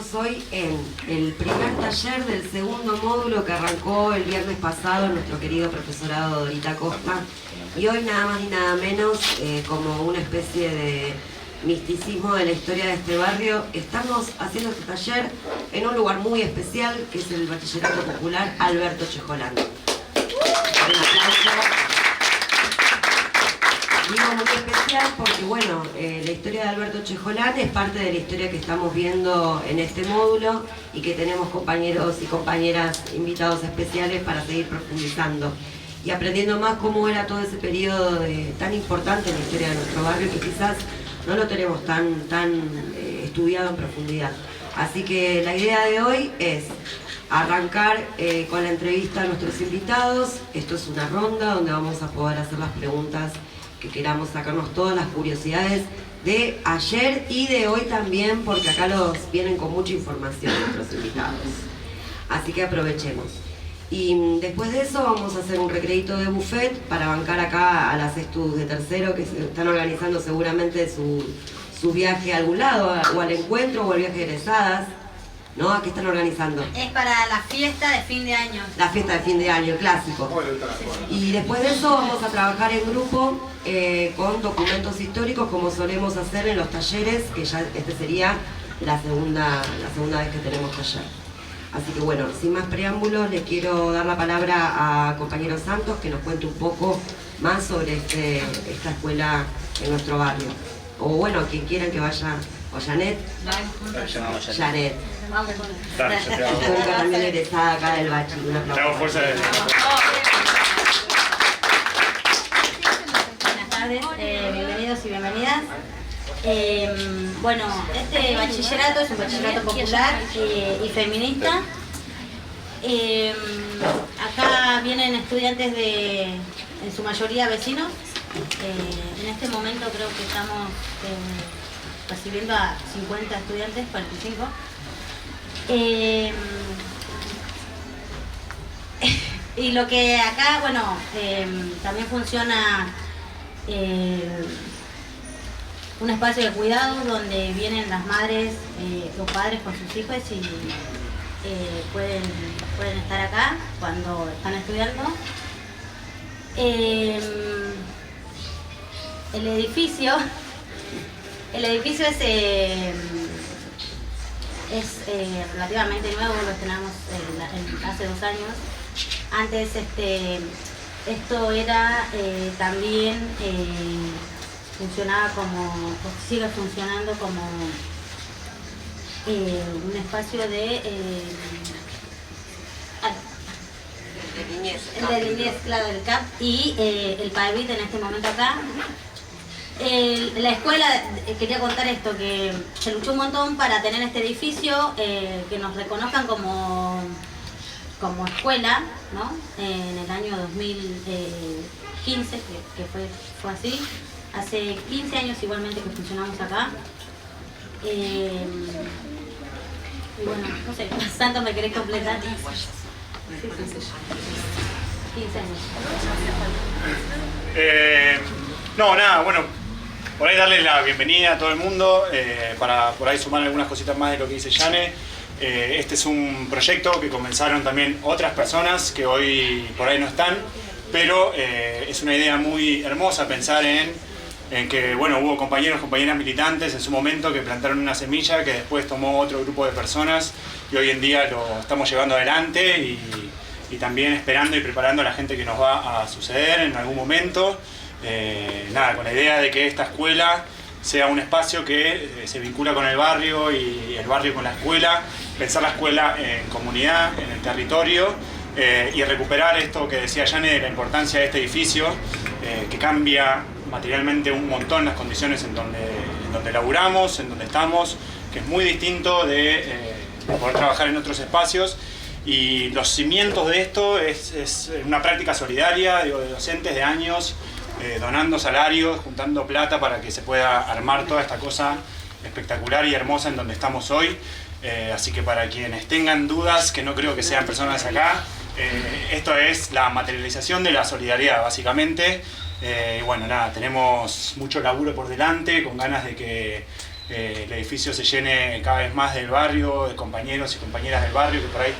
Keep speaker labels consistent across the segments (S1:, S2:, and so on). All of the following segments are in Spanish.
S1: estamos hoy en el primer taller del segundo módulo que arrancó el viernes pasado nuestro querido profesorado Dorita Costa. Y hoy nada más ni nada menos, como una especie de misticismo de la historia de este barrio, estamos haciendo este taller en un lugar muy especial, que es el Bachillerato Popular Alberto Chejolán. Un aplauso. Digo muy especial porque, bueno, la historia de Alberto Chejolán es parte de la historia que estamos viendo en este módulo y que tenemos compañeros y compañeras invitados especiales para seguir profundizando y aprendiendo más cómo era todo ese periodo tan importante en la historia de nuestro barrio, que quizás no lo tenemos tan estudiado en profundidad. Así que la idea de hoy es arrancar con la entrevista a nuestros invitados. Esto es una ronda donde vamos a poder hacer las preguntas que queramos, sacarnos todas las curiosidades de ayer y de hoy también, porque acá vienen con mucha información nuestros invitados. Así que aprovechemos. Y después de eso vamos a hacer un recreito de buffet para bancar acá a las estus de tercero que se están organizando seguramente su viaje a algún lado, o al encuentro o al viaje de egresadas. ¿No? ¿A qué están organizando?
S2: Es para la fiesta de fin de año.
S1: La fiesta de fin de año, el clásico. Y después de eso vamos a trabajar en grupo con documentos históricos, como solemos hacer en los talleres, que ya este sería la segunda vez que tenemos taller. Así que bueno, sin más preámbulos, le quiero dar la palabra a compañero Santos, que nos cuente un poco más sobre esta escuela en nuestro barrio. O bueno, quien quieran que vaya, o Janet. Janet.
S2: Vamos con él.
S1: Histórica también egresada acá del Bachi. Un aplauso.
S2: Buenas tardes, bienvenidos y bienvenidas. Bueno, este bachillerato es un bachillerato popular y feminista. Acá vienen estudiantes en su mayoría vecinos. En este momento creo que estamos recibiendo a 50 estudiantes, 45. Y lo que acá, bueno, también funciona un espacio de cuidado donde vienen las madres o padres con sus hijos y pueden estar acá cuando están estudiando. El edificio es relativamente nuevo, lo tenemos hace 2 años. Antes esto era también funcionaba sigue funcionando como un espacio de niñez, claro, del CAP, y el PAEBIT en este momento acá. La escuela, quería contar esto, que se luchó un montón para tener este edificio, que nos reconozcan como escuela, ¿no? En el año 2015, que fue así. Hace 15 años igualmente que funcionamos acá. Y bueno, no sé, Santo, ¿me querés completar? Sí. 15 años.
S3: No, nada, bueno, por ahí darle la bienvenida a todo el mundo, para por ahí sumar algunas cositas más de lo que dice Yane. Este es un proyecto que comenzaron también otras personas que hoy por ahí no están, pero es una idea muy hermosa pensar en que, bueno, hubo compañeras militantes en su momento que plantaron una semilla que después tomó otro grupo de personas y hoy en día lo estamos llevando adelante y también esperando y preparando a la gente que nos va a suceder en algún momento. Nada, con la idea de que esta escuela sea un espacio que se vincula con el barrio y el barrio con la escuela, pensar la escuela en comunidad, en el territorio, y recuperar esto que decía Yane de la importancia de este edificio, que cambia materialmente un montón las condiciones en donde laburamos, en donde estamos, que es muy distinto de poder trabajar en otros espacios. Y los cimientos de esto es una práctica solidaria, de docentes de años, donando salarios, juntando plata para que se pueda armar toda esta cosa espectacular y hermosa en donde estamos hoy. Así que para quienes tengan dudas, que no creo que sean personas acá, esto es la materialización de la solidaridad, básicamente. Bueno, nada, tenemos mucho laburo por delante, con ganas de que el edificio se llene cada vez más del barrio, de compañeros y compañeras del barrio que por ahí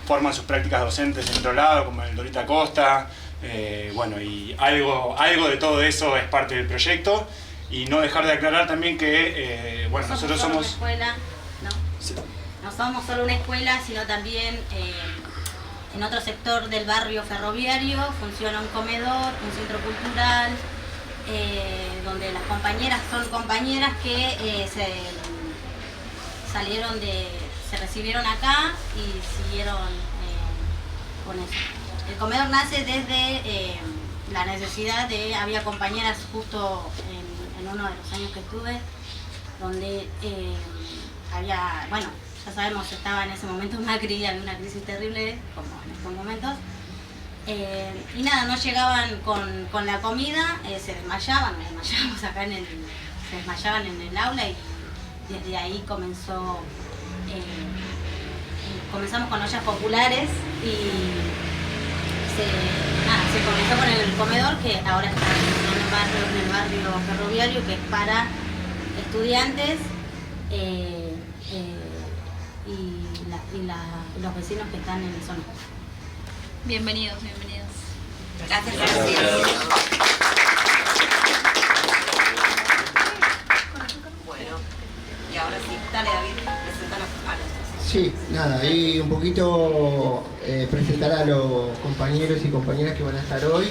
S3: forman sus prácticas docentes en otro lado, como en el Dorita Costa. Bueno, y algo de todo eso es parte del proyecto. Y no dejar de aclarar también que, bueno, nosotros somos...
S2: una escuela, ¿no?
S3: Sí.
S2: No somos solo una escuela, sino también en otro sector del barrio ferroviario funciona un comedor, un centro cultural, donde las compañeras son compañeras que se recibieron acá y siguieron con eso. El comedor nace desde la necesidad había compañeras justo en uno de los años que estuve, donde había, bueno, ya sabemos, estaba en ese momento Macri, había una crisis terrible, como en estos momentos, y nada, no llegaban con la comida, se desmayaban, nos desmayábamos acá se desmayaban en el aula y desde ahí comenzamos con ollas populares y se comenzó con el comedor que ahora está en el barrio ferroviario, que es para estudiantes y los vecinos que están en la zona.
S4: Bienvenidos, bienvenidos.
S1: Gracias. Bueno, y ahora sí, dale David, presenta los palos.
S5: Sí, nada, ahí un poquito presentar a los compañeros y compañeras que van a estar hoy.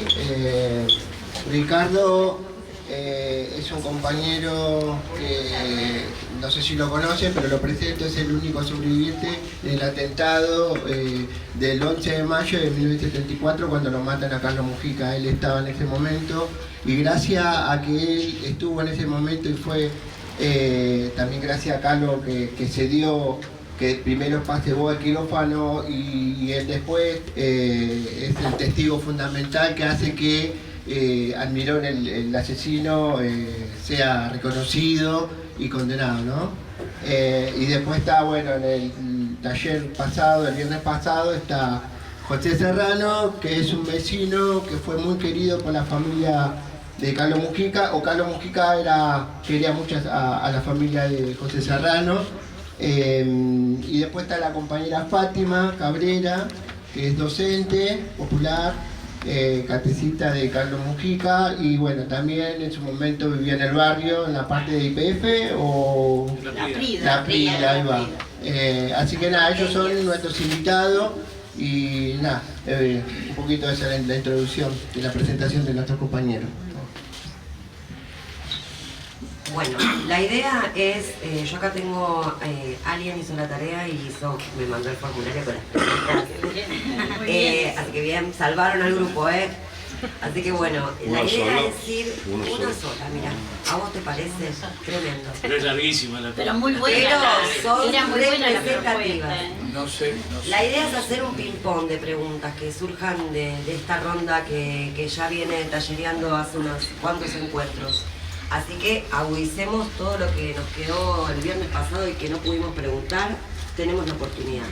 S5: Ricardo es un compañero que no sé si lo conocen, pero lo presento, es el único sobreviviente del atentado del 11 de mayo de 1974 cuando lo matan a Carlos Mujica. Él estaba en ese momento y gracias a que él estuvo en ese momento y fue también gracias a Carlos que se dio, que primero pasó al quirófano y él después es el testigo fundamental que hace que Almirón, el asesino, sea reconocido y condenado, ¿no? Y después está, bueno, en el taller pasado, el viernes pasado, está José Serrano, que es un vecino que fue muy querido por la familia de Carlos Mujica, o Carlos Mujica quería mucho a la familia de José Serrano. Y después está la compañera Fátima Cabrera, que es docente popular, catecista de Carlos Mujica, y bueno, también en su momento vivía en el barrio, en la parte de IPF o la Prida, ahí va. Así que nada, ellos son nuestros invitados y nada, un poquito esa es la introducción de la presentación de nuestros compañeros.
S1: Bueno, la idea es, yo acá tengo, alguien hizo la tarea y me mandó el formulario con las preguntas. Así que bien, salvaron al grupo, Así que bueno, la idea es ir una sola, mira, ¿a vos te parece? Tremendo.
S6: Pero es larguísima la
S2: Pero muy buena.
S1: Pero son
S2: era muy buena la
S1: representativas.
S6: No sé.
S1: La idea es hacer un ping-pong de preguntas que surjan de esta ronda que ya viene tallereando hace unos cuantos encuentros. Así que agudicemos todo lo que nos quedó el viernes pasado y que no pudimos preguntar, tenemos la oportunidad.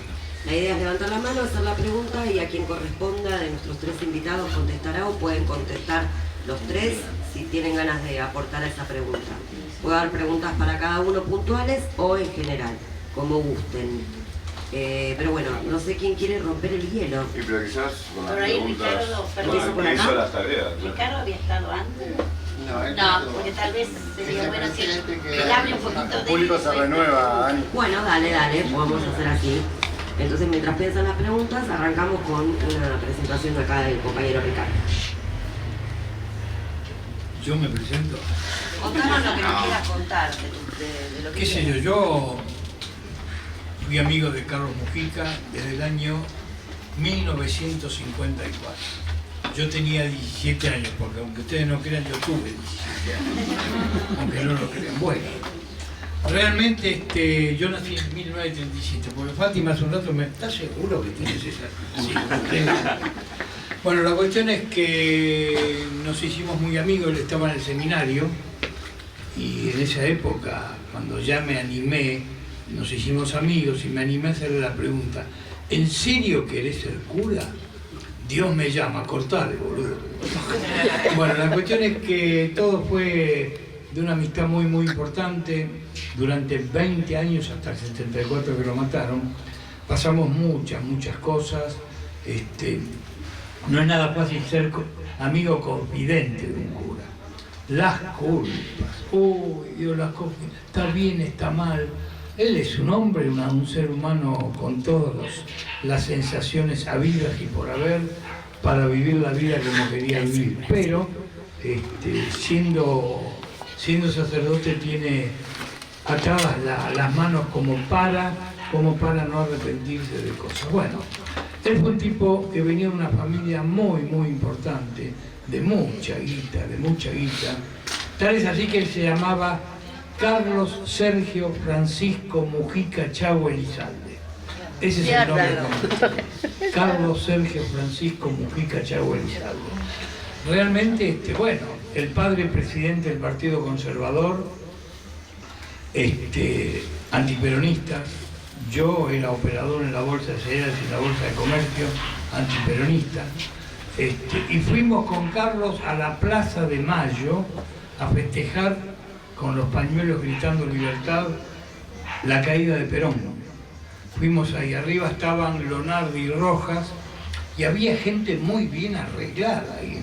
S1: La idea es levantar la mano, hacer la pregunta y a quien corresponda de nuestros tres invitados contestará o pueden contestar los tres si tienen ganas de aportar a esa pregunta. Puedo dar preguntas para cada uno puntuales o en general, como gusten. Pero bueno, no sé quién quiere romper el hielo.
S7: Y pero quizás con las
S2: Por ahí
S7: preguntas,
S2: Ricardo,
S1: perdón,
S7: bueno, hizo las tareas.
S2: Ricardo había estado antes.
S5: No,
S2: Porque tal vez sería bueno que él hable un poquito de
S3: El público se renueva, Ani.
S1: Bueno, dale, vamos a hacer así. Entonces, mientras piensan las preguntas, arrancamos con una presentación acá del compañero Ricardo.
S6: Yo me presento.
S1: Contanos lo que nos quieras contar de lo que
S6: ¿Qué sé yo? Yo fui amigo de Carlos Mujica desde el año 1954. Yo tenía 17 años, porque aunque ustedes no crean, yo tuve 17 años. Aunque no lo crean. Bueno, realmente yo nací en 1937, porque Fátima hace un rato me... ¿Estás seguro que tienes esa? Sí. Bueno, la cuestión es que nos hicimos muy amigos, él estaba en el seminario, y en esa época, cuando ya me animé, nos hicimos amigos y me animé a hacerle la pregunta: ¿en serio querés ser cura? Dios me llama, cortale, boludo. Bueno, la cuestión es que todo fue de una amistad muy muy importante durante 20 años hasta el 74 que lo mataron. Pasamos muchas cosas. No es nada fácil ser amigo confidente de un cura. Las culpas, uy Dios, las cosas, está bien, está mal. Él es un hombre, un ser humano con todas las sensaciones habidas y por haber para vivir la vida como quería vivir. Pero siendo sacerdote tiene atadas las manos como para no arrepentirse de cosas. Bueno, él fue un tipo que venía de una familia muy importante, de mucha guita. Tal es así que él se llamaba Carlos Sergio Francisco Mujica Chau Elizalde. Ese es el nombre completo. Carlos Sergio Francisco Mujica Chau Elizalde. Realmente, bueno, el padre presidente del Partido Conservador, antiperonista. Yo era operador en la Bolsa de Cereales y en la Bolsa de Comercio, antiperonista. Y fuimos con Carlos a la Plaza de Mayo a festejar con los pañuelos gritando libertad la caída de Perón. Fuimos ahí arriba, estaban Lonardi y Rojas, y había gente muy bien arreglada ahí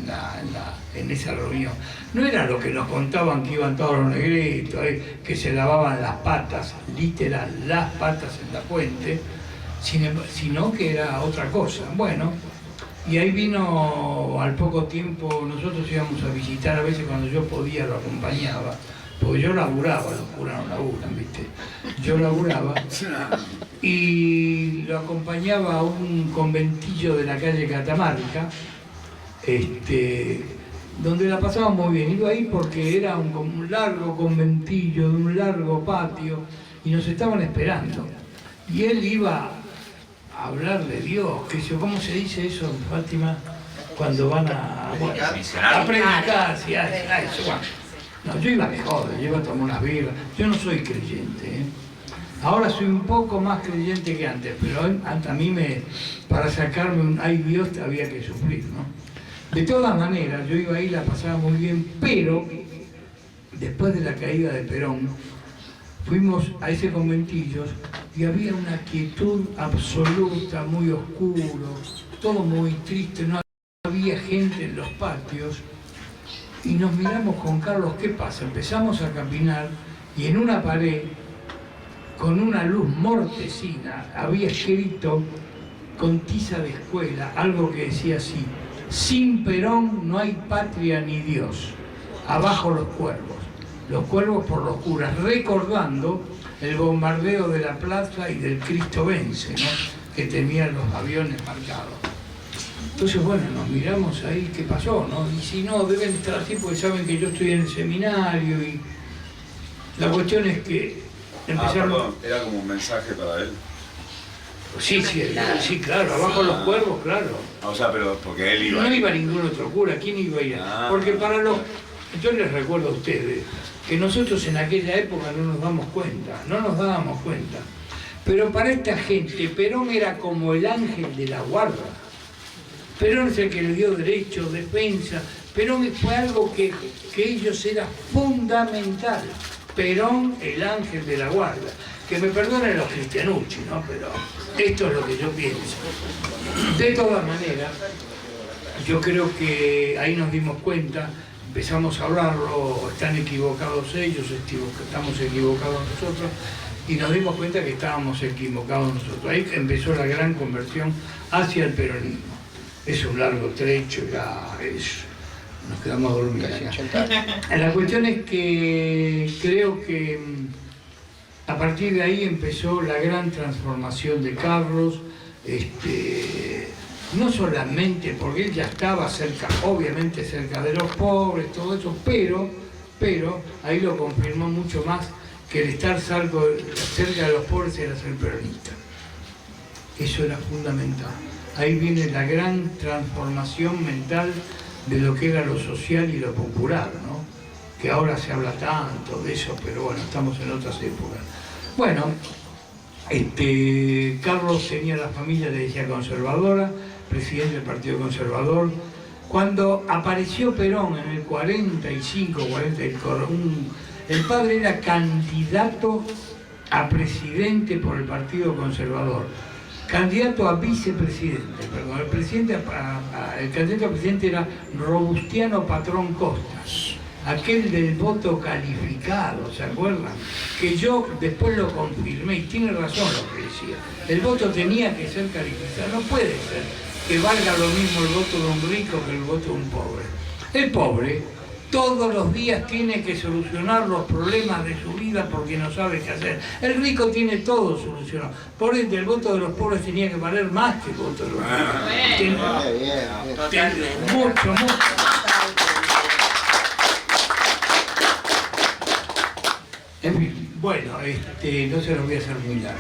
S6: en esa reunión. No era lo que nos contaban que iban todos los negritos, que se lavaban las patas, literal, las patas en la fuente, sino que era otra cosa. Bueno, y ahí vino al poco tiempo, nosotros íbamos a visitar, a veces cuando yo podía lo acompañaba, porque yo laburaba, los curas no laburan, ¿viste? Yo laburaba y lo acompañaba a un conventillo de la calle Catamarca, donde la pasaba muy bien. Iba ahí porque era un largo conventillo, de un largo patio, y nos estaban esperando. Y él iba a hablar de Dios, ¿cómo se dice eso en Fátima? Cuando van a predicar, sí, eso, bueno. No, yo iba de joder, yo iba a tomar unas birras. Yo no soy creyente, ¿eh? Ahora soy un poco más creyente que antes, pero a mí para sacarme un ay Dios había que sufrir, ¿no? De todas maneras, yo iba ahí, la pasaba muy bien, pero después de la caída de Perón, fuimos a ese conventillo y había una quietud absoluta, muy oscuro, todo muy triste, no había gente en los patios. Y nos miramos con Carlos, ¿qué pasa? Empezamos a caminar y en una pared, con una luz mortecina, había escrito con tiza de escuela algo que decía así: sin Perón no hay patria ni Dios, abajo los cuervos por los curas, recordando el bombardeo de la plaza y del Cristo vence, ¿no? Que tenían los aviones marcados. Entonces, bueno, nos miramos ahí, ¿qué pasó? ¿No? Y si no, deben estar así porque saben que yo estoy en el seminario y la cuestión es que empezaron...
S7: perdón, ¿era como un mensaje para él?
S6: Sí, claro, abajo los cuervos, claro.
S7: O sea, pero porque él iba...
S6: No iba ningún otro cura, ¿quién iba a ir? Porque yo les recuerdo a ustedes que nosotros en aquella época no nos dábamos cuenta. Pero para esta gente, Perón era como el ángel de la guarda. Perón es el que le dio derecho, defensa. Perón fue algo que ellos era fundamental. Perón, el ángel de la guarda. Que me perdonen los cristianucci, ¿no? Pero esto es lo que yo pienso. De todas maneras, yo creo que ahí nos dimos cuenta, empezamos a hablarlo, están equivocados ellos, estamos equivocados nosotros, y nos dimos cuenta que estábamos equivocados nosotros. Ahí empezó la gran conversión hacia el peronismo. Es un largo trecho, nos quedamos dormidos. La cuestión es que creo que a partir de ahí empezó la gran transformación de Carlos, no solamente porque él ya estaba cerca, obviamente cerca de los pobres, todo eso, pero ahí lo confirmó mucho más que el estar cerca de los pobres era ser peronista. Eso era fundamental. Ahí viene la gran transformación mental de lo que era lo social y lo popular, ¿no? Que ahora se habla tanto de eso, pero bueno, estamos en otras épocas. Bueno, Carlos tenía la familia, le decía, conservadora, presidente del Partido Conservador, Cuando apareció Perón en el 45, el padre era candidato a presidente por el Partido Conservador, candidato a vicepresidente, perdón, el candidato a presidente era Robustiano Patrón Costa, aquel del voto calificado, ¿se acuerdan? Que yo después lo confirmé y tiene razón lo que decía. El voto tenía que ser calificado, no puede ser que valga lo mismo el voto de un rico que el voto de un pobre. El pobre todos los días tiene que solucionar los problemas de su vida porque no sabe qué hacer. El rico tiene todo solucionado. Por ende, el voto de los pobres tenía que valer más que el voto de los ricos. Mucho. En fin, bueno, no se lo voy a hacer muy larga.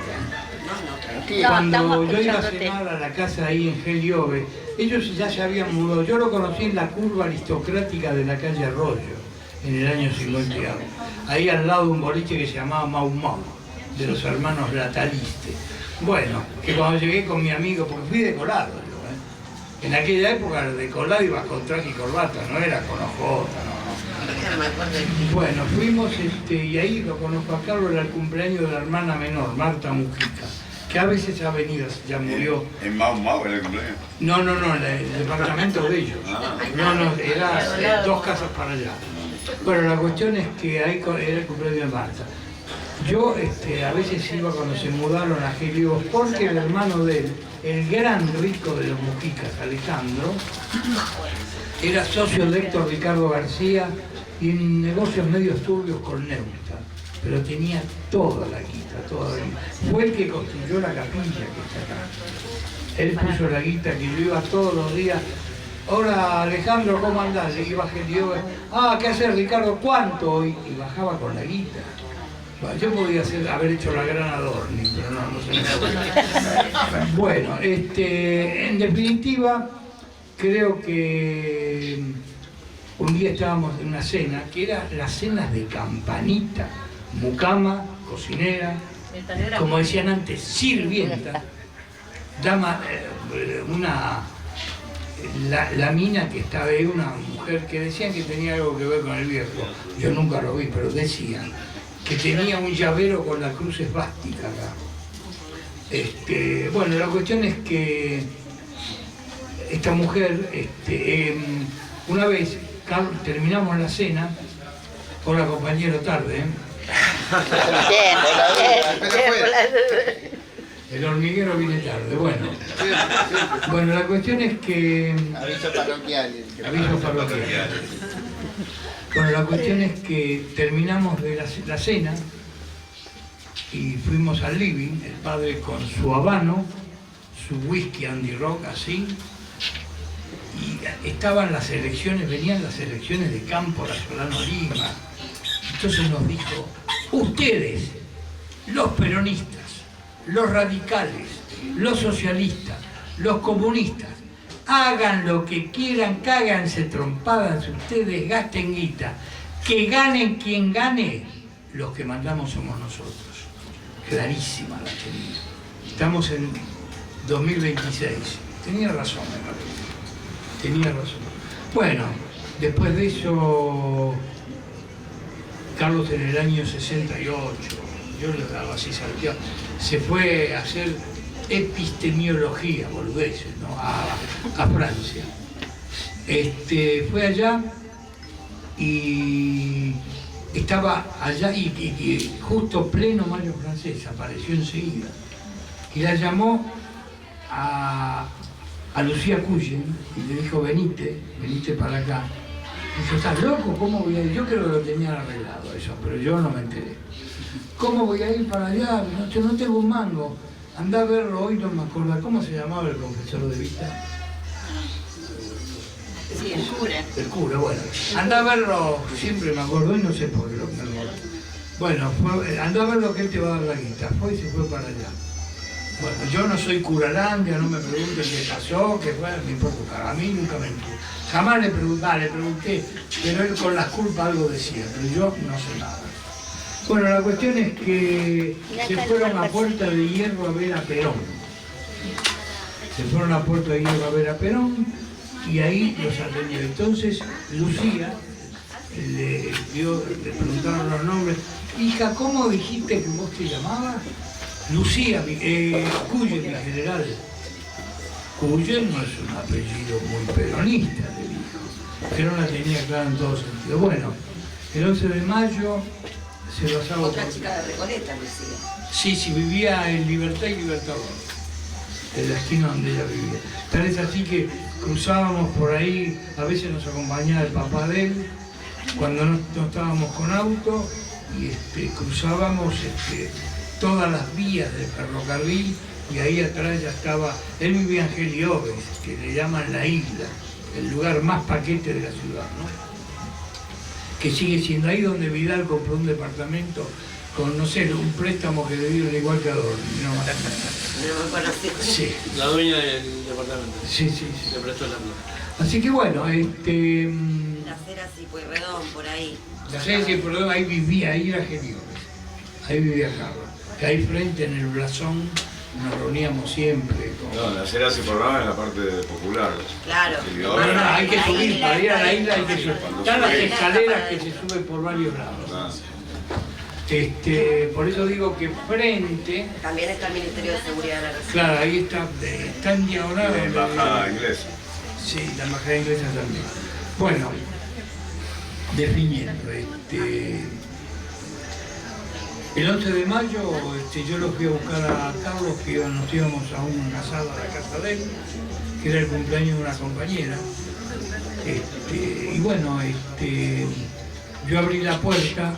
S6: Cuando yo iba a cenar a la casa ahí en Heliove, ellos ya se habían mudado. Yo lo conocí en la curva aristocrática de la calle Arroyo, en el año 50 y algo. Ahí al lado de un boliche que se llamaba Mau Mau, de los hermanos Lataliste. Bueno, que cuando llegué con mi amigo, porque fui decolado yo, en aquella época el decolado iba con traje y corbata, no era con ojota, no. Bueno, fuimos y ahí lo conozco a Carlos, era el cumpleaños de la hermana menor, Marta Mujica, que a veces ha venido, ya murió.
S7: ¿En Mau Mau era el cumpleaños?
S6: No, en el departamento de ellos. No, era 2 casas para allá. Bueno, la cuestión es que ahí era el cumpleaños de Marta. Yo a veces iba cuando se mudaron a Helios, porque el hermano de él, el gran rico de los Mujicas, Alejandro, era socio de Héctor Ricardo García y en negocios medios turbios con Neusta, pero tenía toda la guita, toda la guita. Fue el que construyó la capilla que está acá. Él puso la guita que yo iba todos los días. Hola Alejandro, ¿cómo andás? Y iba a Helios. ¿Qué haces Ricardo? ¿Cuánto hoy? Y bajaba con la guita. Yo podía haber hecho la gran Adorni, pero no se me Bueno, en definitiva, creo que un día estábamos en una cena, que era las cenas de Campanita, mucama, cocinera, como decían antes, sirvienta, dama, la mina que estaba ahí, una mujer que decían que tenía algo que ver con el viejo, yo nunca lo vi, pero decían que tenía un llavero con la cruz esvástica acá. Bueno, la cuestión es que esta mujer, una vez terminamos la cena, hola compañero, tarde, el hormiguero viene tarde, bueno, la cuestión es que...
S5: Aviso parroquial.
S6: Bueno, la cuestión es que terminamos de la cena y fuimos al living, el padre con su habano, su whisky Andy Rock así, y estaban las elecciones, venían las elecciones de campo, la Solano Lima. Entonces nos dijo, ustedes, los peronistas, los radicales, los socialistas, los comunistas, hagan lo que quieran, cáganse trompadas ustedes, gasten guita, que ganen quien gane, los que mandamos somos nosotros. Clarísima la tenía. Estamos en 2026. Tenía razón, me parece. Tenía razón. Bueno, después de eso, Carlos en el año 68, yo le daba así salteado, se fue a hacer epistemiología, boludeces, ¿no? a Francia. Fue allá y estaba allá y justo pleno Mayo francés, apareció enseguida. Y la llamó a Lucía Cuyen y le dijo, venite para acá. Y dijo, ¿estás loco? ¿Cómo voy a ir? Yo creo que lo tenían arreglado eso, pero yo no me enteré. ¿Cómo voy a ir para allá? No tengo un mango. Andá a verlo hoy, no me acuerdo. ¿Cómo se llamaba el confesor de Vista?
S2: Sí, el cura.
S6: El cura, bueno. Andá a verlo, siempre me acuerdo, y no sé por qué lo me acuerdo. Bueno, andá a ver lo que él te va a dar la guita. Fue y se fue para allá. Bueno, yo no soy curalandia, no me pregunten qué pasó, qué fue, me importa. A mí nunca me importa. Jamás le pregunté, pero él con las culpas algo decía, pero yo no sé nada. Bueno, la cuestión es que se fueron a Puerta de Hierro a ver a Perón. Se fueron a Puerta de Hierro a ver a Perón y ahí los atendió. Entonces Lucía le preguntaron los nombres. Hija, ¿cómo dijiste que vos te llamabas? Lucía, Cuyen, mi general. Cuyen no es un apellido muy peronista, le dijo, que no la tenía clara en todo sentido. Bueno, el 11 de mayo se basaba...
S1: Otra chica de Recoleta, Lucía.
S6: Sí, vivía en Libertad y Libertador, en la esquina donde ella vivía. Tal es así que cruzábamos por ahí, a veces nos acompañaba el papá de él, cuando no estábamos con auto, y cruzábamos todas las vías del ferrocarril, y ahí atrás ya estaba, él vivía en Gelioves, que le llaman la isla, el lugar más paquete de la ciudad, ¿no? Que sigue siendo ahí donde Vidal compró un departamento con, no sé, un préstamo que le dieron igual que a Dorni, no más.
S1: No me conocí.
S6: Sí.
S8: La dueña del departamento.
S6: Sí.
S8: Le prestó la plata.
S6: Así que bueno,
S1: Las Heras y Pueyrredón, por ahí.
S6: la sede de Pueyrredón, ahí vivía, ahí era Gelioves, ahí vivía Carlos. Que ahí frente en el blasón nos reuníamos siempre.
S7: No, la acera se programa en la parte popular.
S1: Claro.
S6: No, hay que subir, para ir a la isla hay que subir.
S7: Cuando
S6: Están las
S7: subís.
S6: escaleras que se suben por varios lados.
S7: Ah,
S6: Por eso digo que frente,
S1: También está el Ministerio de Seguridad de la Nación.
S6: claro, ahí está en diagonal.
S7: la embajada inglesa.
S6: Sí, la embajada inglesa también. Bueno, definiendo, el 11 de mayo yo lo fui a buscar a Carlos, que nos íbamos a un asado a la casa de él, que era el cumpleaños de una compañera. Y bueno, yo abrí la puerta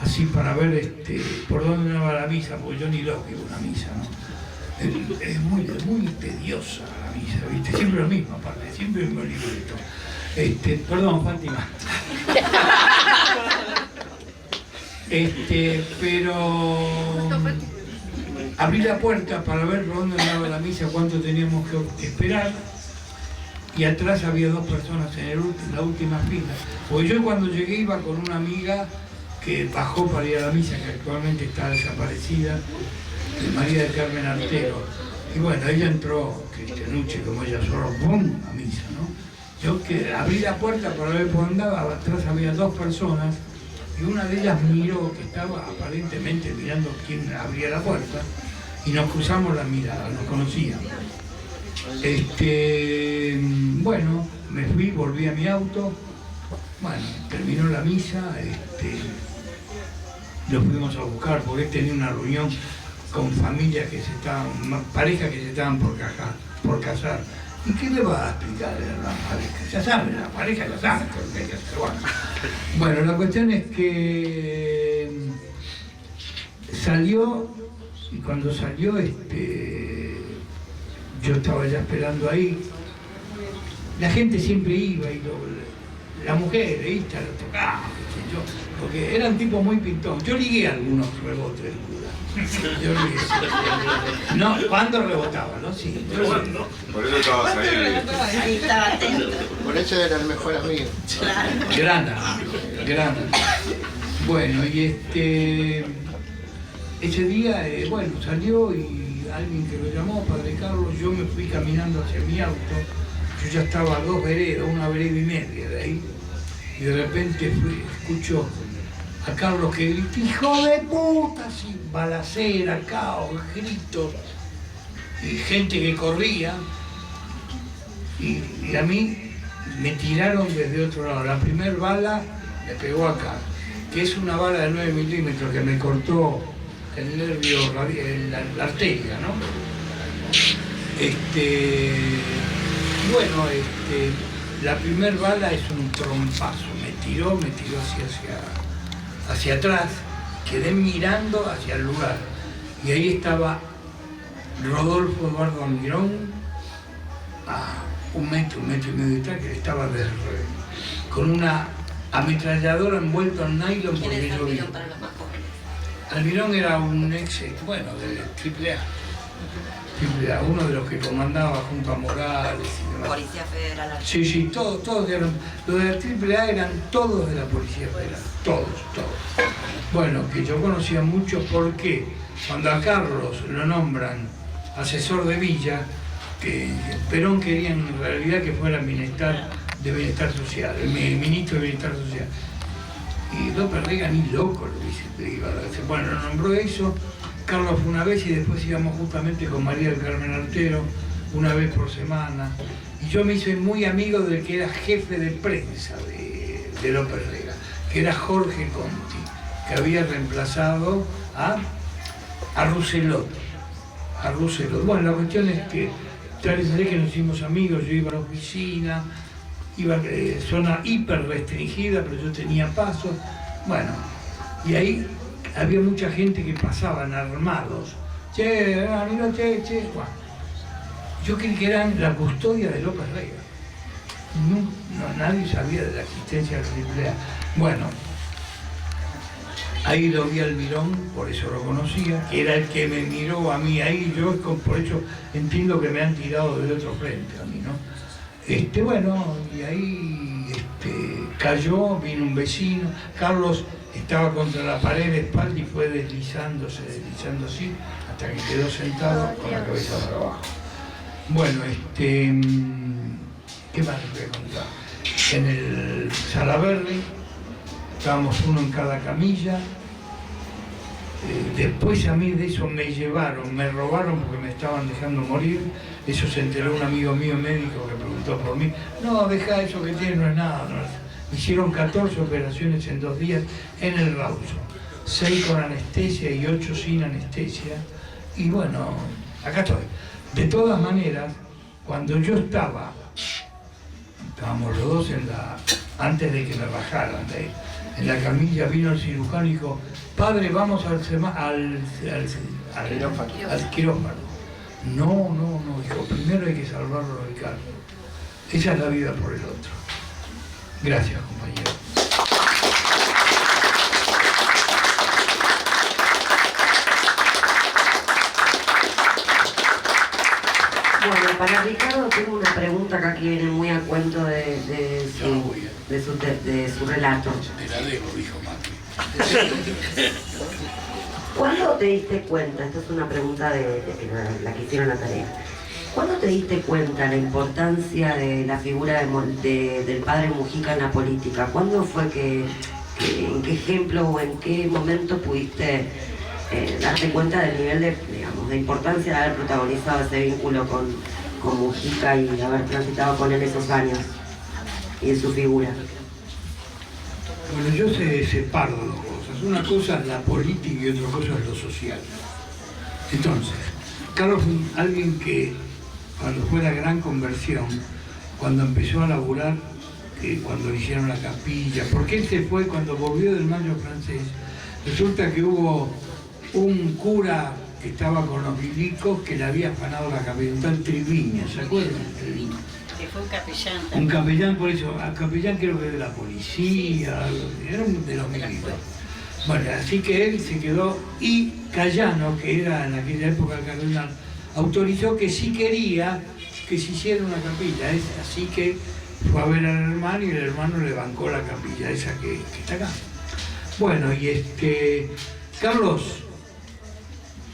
S6: así para ver por dónde me va la misa, porque yo ni lo que una misa, ¿no? Es muy tediosa la misa, ¿viste? Siempre lo mismo, aparte, siempre el mismo libreto. Perdón, Fátima. Pero abrí la puerta para ver por dónde me daba la misa, cuánto teníamos que esperar, y atrás había dos personas en la última fila. Porque yo cuando llegué iba con una amiga que bajó para ir a la misa, que actualmente está desaparecida, de María del Carmen Artero. Y bueno, ella entró, Cristianucci, como ella solo, ¡pum!, a misa, ¿no? Yo que abrí la puerta para ver por dónde andaba, atrás había dos personas, y una de ellas miró, que estaba aparentemente mirando quién abría la puerta, y nos cruzamos la mirada, nos conocíamos. Bueno, me fui, volví a mi auto, bueno, terminó la misa, lo fuimos a buscar porque él tenía una reunión con familias que parejas que se estaban por casar. ¿Y qué le va a explicar a la pareja? Ya saben, la pareja ya sabe lo que hay que hacer. Bueno, la cuestión es que salió, y cuando salió, yo estaba ya esperando ahí. La gente siempre iba y la mujer, ¿viste? Lo tocaba, yo, porque eran tipos muy pintón. Yo ligué algunos rebotes del cura. Yo ligué. No, cuando rebotaba, ¿no? Sí.
S7: Por eso estabas ahí.
S2: Ahí estaba atento.
S5: Por eso era el mejor amigo.
S6: Gran amigo. Bueno, y ese día, bueno, salió y alguien que lo llamó, Padre Carlos, yo me fui caminando hacia mi auto. Yo ya estaba a 2 veredas, 1 vereda y media de ahí, y de repente escucho a Carlos que grita, ¡hijo de puta! Así, balacera, caos, gritos, y gente que corría, y a mí me tiraron desde otro lado. La primera bala me pegó acá, que es una bala de 9 milímetros que me cortó el nervio, la arteria, ¿no? Bueno, la primera bala es un trompazo, me tiró hacia atrás, quedé mirando hacia el lugar, y ahí estaba Rodolfo Eduardo Almirón, a 1 metro, 1,5 metros de distancia, que estaba con una ametralladora envuelta en nylon.
S1: ¿Quién es
S6: porque yo vi.
S1: Almirón para los más jóvenes?
S6: Almirón era un ex, bueno, del AAA. Uno de los que comandaba junto a Morales y demás.
S1: Policía Federal.
S6: Sí, todos eran, los de la AAA eran todos de la Policía Federal, todos. Bueno, que yo conocía mucho porque cuando a Carlos lo nombran asesor de Villa, Perón quería en realidad que fuera ministro de Bienestar Social, el ministro de Bienestar Social. Y López Rega ni loco lo iba a hacer. Bueno, lo nombró eso. Carlos fue una vez y después íbamos justamente con María del Carmen Artero, una vez por semana. Y yo me hice muy amigo del que era jefe de prensa de López Rega, que era Jorge Conti, que había reemplazado a Rousselot. Bueno, la cuestión es que tal vez que nos hicimos amigos, yo iba a la oficina, iba a zona hiper restringida, pero yo tenía pasos. Bueno, y ahí había mucha gente que pasaban armados. Che, amigo, che. Bueno, yo creí que eran la custodia de López Rega. No, nadie sabía de la existencia del AAA. Bueno, ahí lo vi al Mirón, por eso lo conocía, que era el que me miró a mí ahí. Yo por eso entiendo que me han tirado del otro frente a mí, ¿no? Bueno, y ahí cayó, vino un vecino. Carlos estaba contra la pared de espalda y fue deslizando así, hasta que quedó sentado con la cabeza para abajo. Bueno, ¿qué más les voy a contar? En el Salaberry estábamos uno en cada camilla. Después a mí de eso me robaron porque me estaban dejando morir. Eso se enteró un amigo mío médico que preguntó por mí. No, deja eso que tiene, no es nada. No. Hicieron 14 operaciones en 2 días en el Rauso. 6 con anestesia y 8 sin anestesia. Y bueno, acá estoy. De todas maneras, cuando yo estábamos los dos antes de que me bajaran en la camilla, vino el cirujano y dijo: padre, vamos al quirófano. No, dijo, primero hay que salvarlo del Carlos. Esa es la vida por el otro. Gracias, compañero.
S1: Bueno, para Ricardo tengo una pregunta acá que viene muy a cuento de su relato.
S6: Te la debo, dijo Macri.
S1: ¿Cuándo te diste cuenta? Esta es una pregunta de la que hicieron la tarea. ¿Cuándo te diste cuenta la importancia de la figura del padre Mujica en la política? ¿Cuándo fue en qué ejemplo o en qué momento pudiste darte cuenta del nivel de importancia de haber protagonizado ese vínculo con Mujica y haber transitado con él esos años y de su figura?
S6: Bueno, yo separo dos cosas. Una cosa es la política y otra cosa es lo social. Entonces, Carlos fue alguien que cuando fue la gran conversión, cuando empezó a laburar, cuando hicieron la capilla, porque él se fue cuando volvió del Mayo francés, resulta que hubo un cura que estaba con los milicos que le había afanado la capilla, un tal Triviña, ¿se acuerdan?
S9: Que fue un capellán.
S6: Un capellán, por eso, a capellán creo que de la policía, era un de los milicos. Bueno, así que él se quedó, y Cayano, que era en aquella época el cardenal, autorizó que sí quería que se hiciera una capilla, así que fue a ver al hermano y el hermano le bancó la capilla, esa que está acá. Bueno, y Carlos,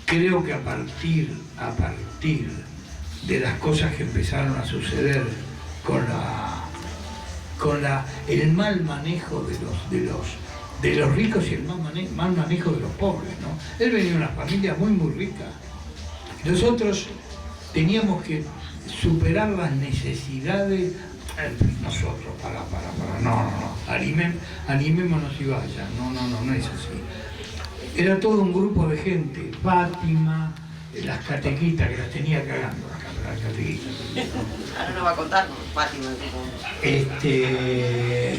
S6: creo que a partir de las cosas que empezaron a suceder con el mal manejo de los ricos y el mal manejo de los pobres, ¿no? Él venía de una familia muy rica. Nosotros teníamos que superar las necesidades, nosotros, animémonos y vayan, no es así. Era todo un grupo de gente, Fátima, las catequistas que las tenía cagando, las catequistas.
S1: Ahora no va a contar Fátima.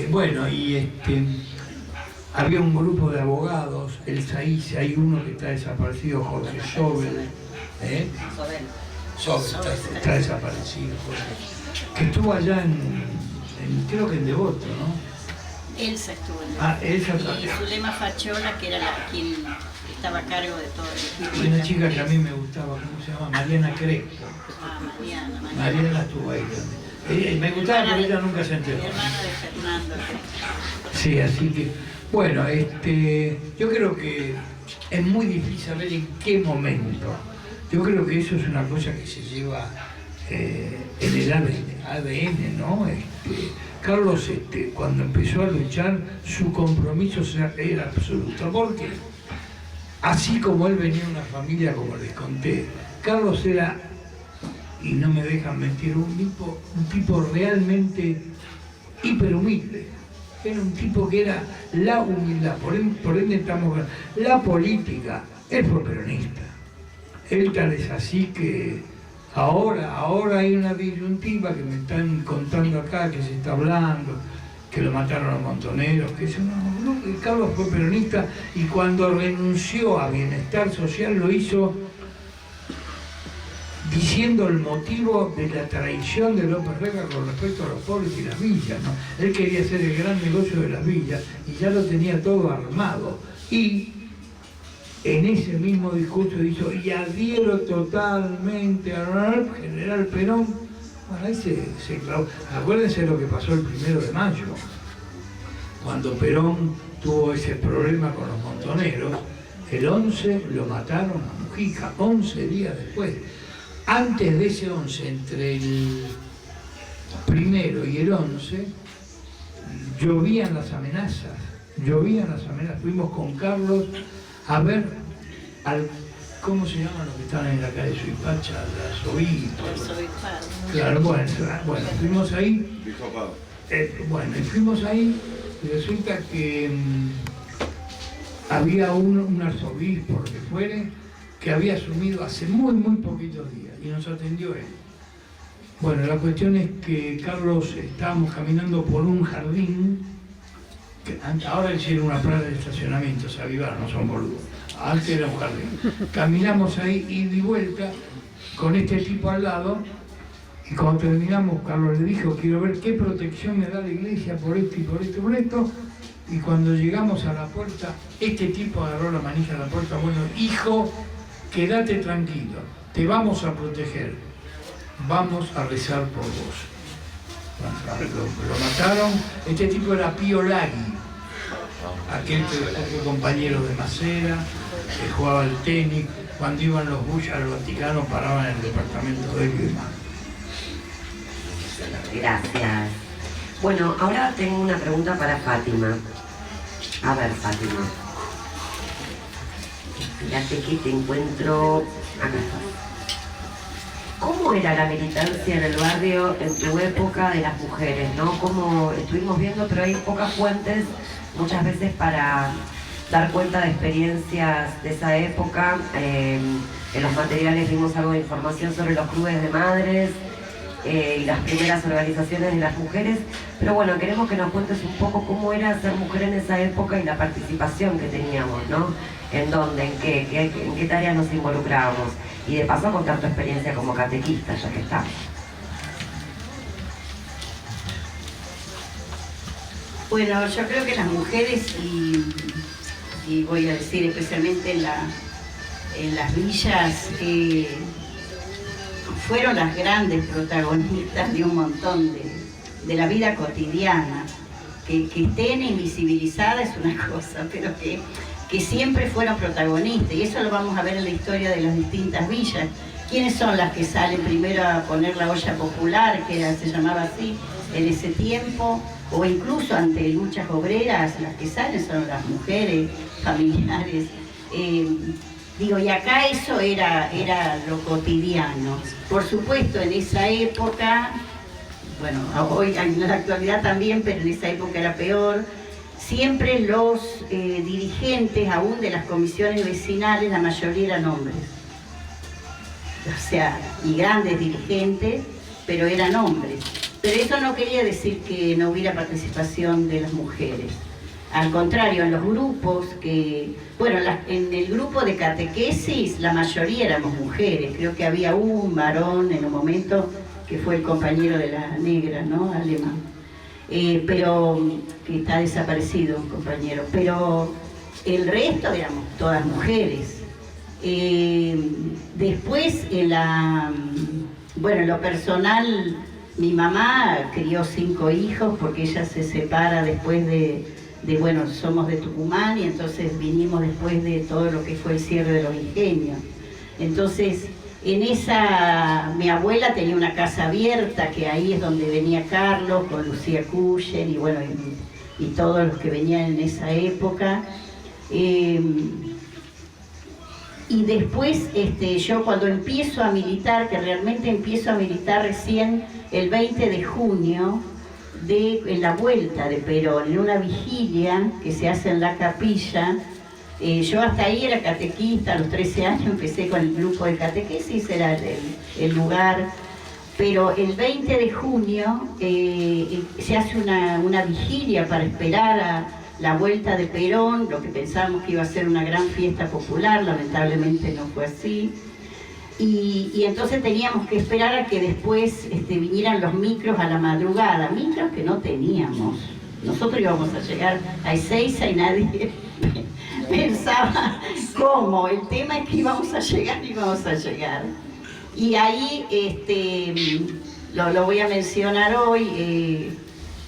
S6: Bueno, y había un grupo de abogados, el SAICE, hay uno que está desaparecido, Jorge Sobel, está desaparecido, Jorge, que estuvo allá creo que en Devoto, ¿no?
S9: Elsa estuvo en
S6: Elsa.
S9: Y Zulema Fachola, que era quien estaba a cargo de todo el equipo.
S6: Y una chica que a mí me gustaba, ¿cómo se llama? Mariana Crespo. Mariana estuvo ahí también. Me gustaba, pero ella nunca se enteró.
S9: Mi hermana de Fernando.
S6: Sí, así que, bueno, yo creo que es muy difícil saber en qué momento. Yo creo que eso es una cosa que se lleva en el ADN, ¿no? Carlos, cuando empezó a luchar, su compromiso era absoluto, porque así como él venía de una familia, como les conté, Carlos era, y no me dejan mentir, un tipo realmente hiperhumilde. Era un tipo que era la humildad, por ende estamos la política. Él fue peronista. Él tal es así que ahora hay una disyuntiva que me están contando acá, que se está hablando, que lo mataron a los montoneros, que eso no, Carlos fue peronista y cuando renunció a Bienestar Social lo hizo diciendo el motivo de la traición de López Rega con respecto a los pobres y las villas, ¿no? Él quería hacer el gran negocio de las villas y ya lo tenía todo armado. Y en ese mismo discurso dijo, y adhiero totalmente al general Perón. Bueno, ahí se clavó. Acuérdense lo que pasó el 1 de mayo, cuando Perón tuvo ese problema con los montoneros. El 11 lo mataron a Mujica, 11 días después. Antes de ese 11, entre el 1 y el 11, llovían las amenazas. Fuimos con Carlos a ver ¿cómo se llaman los que están en la calle Suipacha? Las obispos. Claro, bueno, fuimos ahí. Y fuimos ahí y resulta que había un arzobispo, lo que fuere, que había asumido hace muy poquitos días y nos atendió él. Bueno, la cuestión es que Carlos, estábamos caminando por un jardín, que ahora hicieron una plaza de estacionamiento, se avivaron, no son boludos. Antes era un jardín. Caminamos ahí ida y vuelta con este tipo al lado y cuando terminamos Carlos le dijo, quiero ver qué protección me da la iglesia por esto y por esto y por esto. Y cuando llegamos a la puerta, este tipo agarró la manija de la puerta, bueno, hijo, quédate tranquilo, te vamos a proteger, vamos a rezar por vos. Lo mataron, este tipo era Pío Laghi, aquel que fue compañero de Macera, que jugaba al tenis, cuando iban los Bush al Vaticano paraban en el departamento de él y demás.
S1: Gracias. Bueno, ahora tengo una pregunta para Fátima. A ver, Fátima. Fíjate que te encuentro acá. ¿Cómo era la militancia en el barrio en tu época de las mujeres, no? Como estuvimos viendo, pero hay pocas fuentes muchas veces para dar cuenta de experiencias de esa época. En los materiales vimos algo de información sobre los clubes de madres y las primeras organizaciones de las mujeres, pero bueno, queremos que nos cuentes un poco cómo era ser mujer en esa época y la participación que teníamos, ¿no? ¿En dónde? ¿En qué tareas nos involucrábamos? Y de paso contar tu experiencia como catequista, ya que estamos.
S9: Bueno, yo creo que las mujeres, y voy a decir especialmente en las villas, fueron las grandes protagonistas de un montón de la vida cotidiana. Que estén invisibilizadas es una cosa, pero que siempre fueron protagonistas, y eso lo vamos a ver en la historia de las distintas villas. ¿Quiénes son las que salen primero a poner la olla popular, que se llamaba así en ese tiempo? O incluso ante luchas obreras, las que salen son las mujeres, familiares. Y acá eso era lo cotidiano. Por supuesto, en esa época, bueno, hoy en la actualidad también, pero en esa época era peor, siempre los dirigentes, aún de las comisiones vecinales, la mayoría eran hombres. O sea, y grandes dirigentes, pero eran hombres. Pero eso no quería decir que no hubiera participación de las mujeres. Al contrario, en los grupos en el grupo de catequesis la mayoría éramos mujeres. Creo que había un varón en un momento que fue el compañero de la negra, ¿no? Alemán. Pero que está desaparecido, un compañero. Pero el resto éramos todas mujeres. Después, en lo personal, mi mamá crió 5 hijos porque ella se separa después somos de Tucumán y entonces vinimos después de todo lo que fue el cierre de los ingenios. Entonces, En esa, mi abuela tenía una casa abierta, que ahí es donde venía Carlos, con Lucía Cuyen y bueno, y todos los que venían en esa época. Y después yo cuando empiezo a militar, que realmente empiezo a militar recién el 20 de junio, en la vuelta de Perón, en una vigilia que se hace en la capilla. Yo hasta ahí era catequista, a los 13 años empecé con el grupo de catequesis, era el lugar. Pero el 20 de junio se hace una vigilia para esperar a la vuelta de Perón, lo que pensábamos que iba a ser una gran fiesta popular, lamentablemente no fue así. Y entonces teníamos que esperar a que después vinieran los micros a la madrugada, micros que no teníamos. Nosotros íbamos a llegar a Ezeiza y nadie pensaba cómo. El tema es que íbamos a llegar. Y ahí, lo voy a mencionar hoy,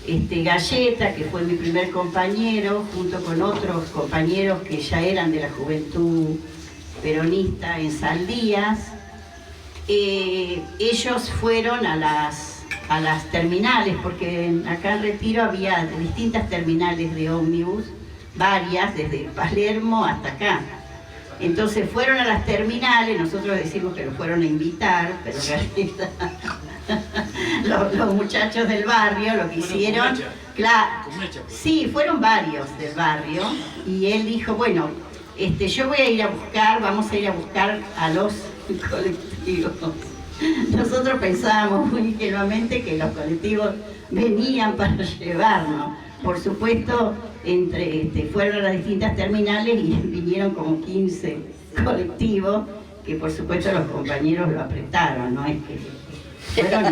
S9: Galleta, que fue mi primer compañero, junto con otros compañeros que ya eran de la juventud peronista en Saldías. Ellos fueron a las terminales, porque acá en Retiro había distintas terminales de ómnibus, varias, desde Palermo hasta acá. Entonces fueron a las terminales, nosotros decimos que los fueron a invitar, pero en realidad los muchachos del barrio lo que hicieron, claro, sí, fueron varios del barrio, y él dijo, bueno, yo voy a ir a buscar, vamos a ir a buscar a los colectivos. Nosotros pensábamos muy ingenuamente que los colectivos venían para llevarnos. Por supuesto, fueron a las distintas terminales y vinieron como 15 colectivos, que por supuesto los compañeros lo apretaron, no es que fueron y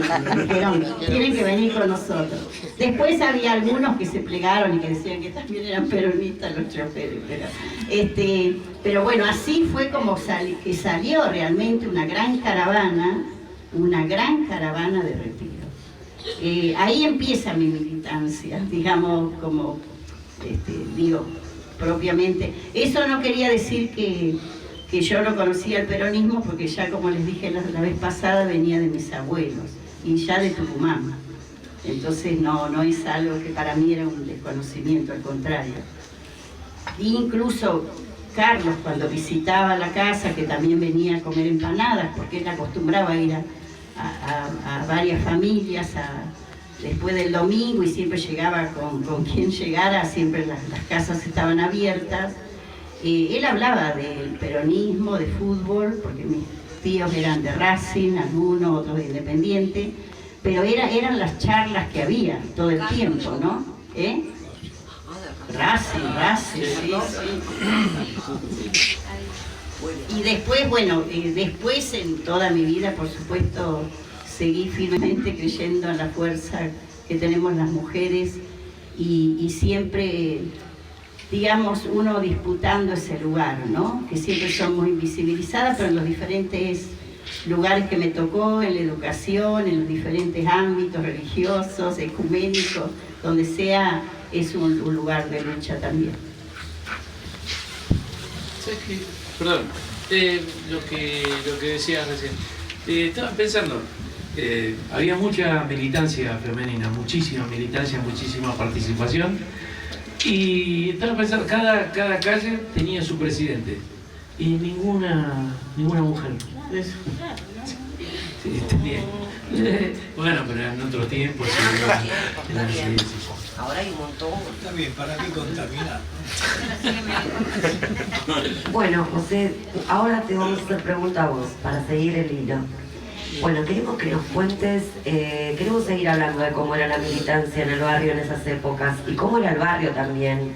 S9: dijeron, tienen que venir con nosotros. Después había algunos que se plegaron y que decían que también eran peronistas los choferes, pero bueno, así fue como que salió realmente una gran caravana de Retiro. Ahí empieza mi militancia, digamos, como digo, propiamente. Eso no quería decir que yo no conocía el peronismo, porque ya, como les dije la vez pasada, venía de mis abuelos y ya de Tucumán. Entonces no es algo que para mí era un desconocimiento, al contrario. Incluso Carlos, cuando visitaba la casa, que también venía a comer empanadas, porque él acostumbraba a ir a varias familias después del domingo, y siempre llegaba con quien llegara, siempre las casas estaban abiertas. Él hablaba del peronismo, de fútbol, porque mis tíos eran de Racing, algunos, otros de Independiente, pero eran las charlas que había todo el tiempo, ¿no? Racing, sí. Y después, bueno, después en toda mi vida, por supuesto, seguí firmemente creyendo en la fuerza que tenemos las mujeres y siempre, digamos, uno disputando ese lugar, ¿no? Que siempre somos invisibilizadas, pero en los diferentes lugares que me tocó, en la educación, en los diferentes ámbitos religiosos, ecuménicos, donde sea, es un lugar de lucha también.
S8: Perdón, lo que decías recién. Estaba pensando, había mucha militancia femenina, muchísima militancia, muchísima participación, y estaba pensando, cada calle tenía su presidente y ninguna mujer. Sí, tenía. Bueno, pero en otros tiempos
S1: ahora hay un montón.
S6: Está bien, ¿para qué contaminar?
S1: Bueno, José, ahora te vamos a hacer pregunta a vos, para seguir el hilo. Bueno, queremos que nos cuentes, queremos seguir hablando de cómo era la militancia en el barrio en esas épocas, y cómo era el barrio también.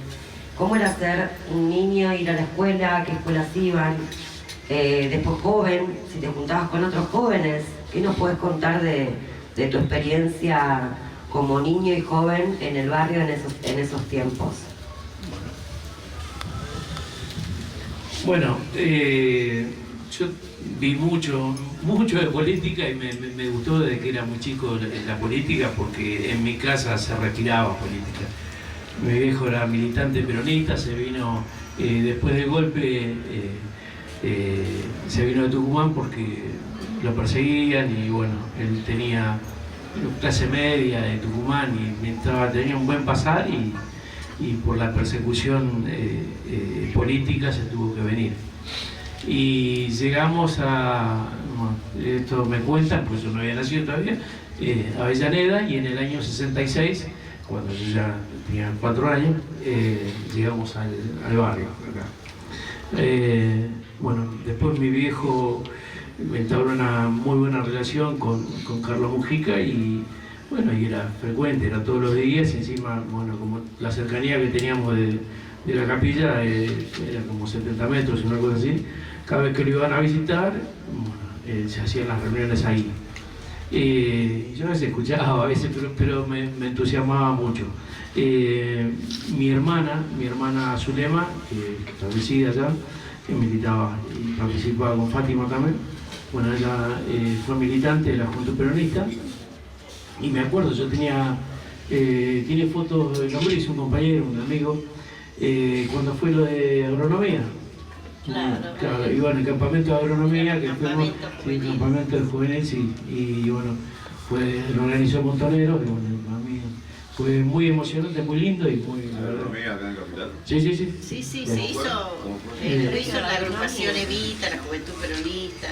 S1: Cómo era ser un niño, ir a la escuela, qué escuelas iban, después joven, si te juntabas con otros jóvenes. ¿Qué nos puedes contar de tu experiencia como niño y joven en el barrio en esos tiempos?
S8: Bueno, yo vi mucho de política y me gustó desde que era muy chico la política, porque en mi casa se respiraba política. Mi viejo era militante peronista, se vino después del golpe, se vino de Tucumán porque lo perseguían y bueno, él tenía clase media de Tucumán y tenía un buen pasar y por la persecución política se tuvo que venir. Y llegamos a, bueno, esto me cuentan, pues yo no había nacido todavía, a Avellaneda, y en el año 66, cuando yo ya tenía 4 años, llegamos al barrio acá. Bueno, después mi viejo entabló una muy buena relación con Carlos Mujica y bueno, y era frecuente, era todos los días, y encima, bueno, como la cercanía que teníamos de la capilla era como 70 metros, una cosa así, cada vez que lo iban a visitar, bueno, se hacían las reuniones ahí. Yo a veces escuchaba, a veces, pero me entusiasmaba mucho. Mi hermana Zulema, establecida ya, que militaba y participaba con Fátima también, bueno, ella fue militante de la Juventud Peronista, y me acuerdo, yo tiene fotos de Lombriz, un compañero, un amigo, cuando fue lo de agronomía. Claro, iba en el campamento de agronomía, que fuimos, el campamento de juvenil, sí, y bueno, lo organizó Montonero, que bueno, a mí fue muy emocionante, muy lindo y muy...
S7: ¿Agronomía acá en Capital?
S8: Sí.
S9: Sí, se hizo, lo hizo la agrupación Evita, la Juventud Peronista.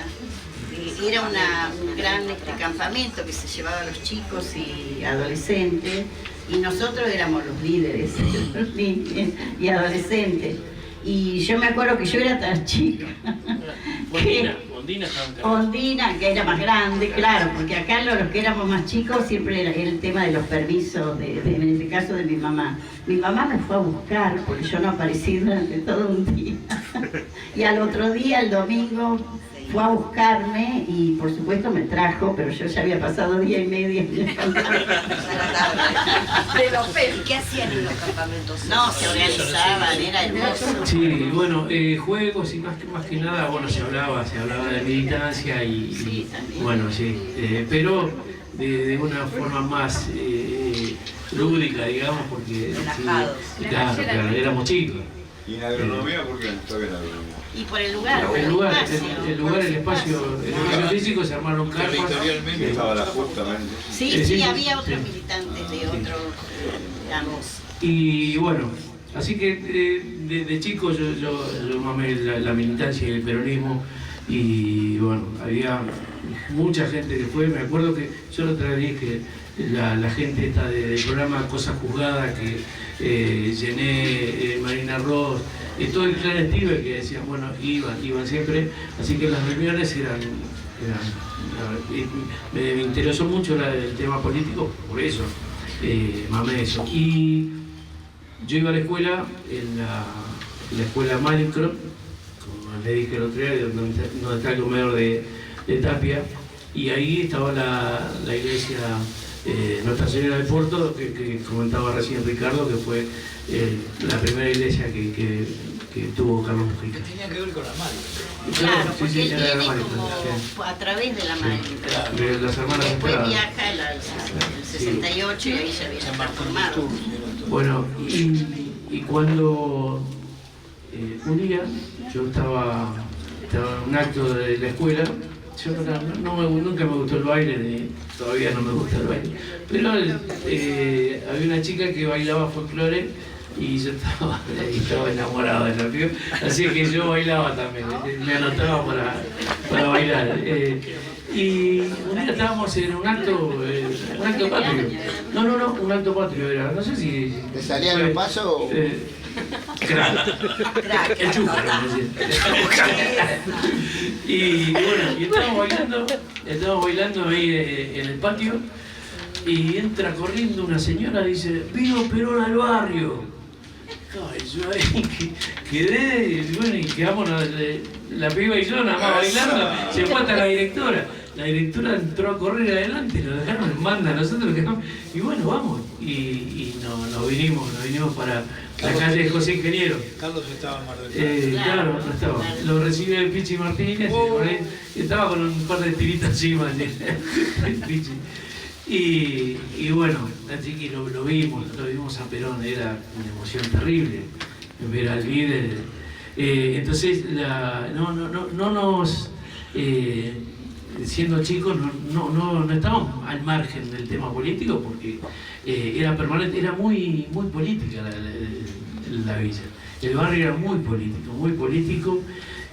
S9: Era un gran campamento que se llevaba a los chicos y adolescentes, y nosotros éramos los líderes, los niños y adolescentes. Y yo me acuerdo que yo era tan chica. Ondina, que era más grande, claro, porque acá los que éramos más chicos siempre era el tema de los permisos, en este caso de mi mamá. Mi mamá me fue a buscar porque yo no aparecí durante todo un día. Y al otro día, el domingo, fue a buscarme y por supuesto me trajo, pero yo ya había pasado día y medio.
S1: ¿Y qué hacían en los campamentos?
S9: No, se organizaban, era hermoso.
S8: Sí, bueno, juegos y más que nada, bueno, se hablaba de militancia y bueno, sí, pero de una forma más lúdica, digamos, porque claro, éramos chicos.
S7: ¿Y en agronomía por qué? Todavía en agronomía.
S9: Y por el lugar,
S8: el espacio físico, se armaron carpas.
S7: Estaba la justamente.
S9: Sí, había otros militantes de otros, digamos.
S8: Y bueno, así que de chico yo mamé la militancia y el peronismo, y bueno, había mucha gente que fue, me acuerdo que yo la otra vez dije, la gente esta del programa Cosas Juzgadas, que llené, Marina Ross, todo el clan Steve, que decían, bueno, iban siempre, así que las reuniones eran me interesó mucho el tema político, por eso mamé eso. Y yo iba a la escuela, en la escuela Malincrop, como le dije el otro día, donde está el comedor de Tapia, y ahí estaba la iglesia Nuestra Señora del Puerto, que comentaba recién Ricardo, que fue la primera iglesia que tuvo Carlos Mujica.
S6: Tenía que ver con la madre.
S9: Claro, porque
S8: sí,
S9: él
S8: era
S9: viene
S8: la madre,
S9: como a través de la madre.
S8: De las hermanas
S9: Después
S8: Estrada.
S9: viaja en el 68 y ahí se había transformado.
S8: Bueno, y cuando un día yo estaba en un acto de la escuela, yo nunca me gustó el baile, todavía no me gusta el baile, pero había una chica que bailaba folclore y yo estaba enamorado de la piba, así que yo bailaba también, me anotaba para bailar. Y un día estábamos en un acto patrio. No, un acto patrio era, no sé si...
S5: ¿Te salían los pasos?
S8: Crack. El chúcaro, y bueno, y estábamos bailando ahí en el patio, y entra corriendo una señora y dice, vino Perón al barrio. Ay, yo ahí quedé, y bueno, y quedamos la piba y yo nada más bailando, se fue hasta la directora. La directora entró a correr adelante, nos dejaron en banda, nosotros quedamos, y bueno, vamos, y nos vinimos para la calle de José Ingeniero.
S6: Carlos estaba en Mar del Plata.
S8: Claro, no estaba. Lo recibió el Pichi Martínez, y estaba con un par de tiritas encima el Pichi. Y bueno, así que lo vimos a Perón, era una emoción terrible ver al líder Entonces, no nos... siendo chicos no estábamos al margen del tema político porque era permanente, era muy política la villa. El barrio era muy político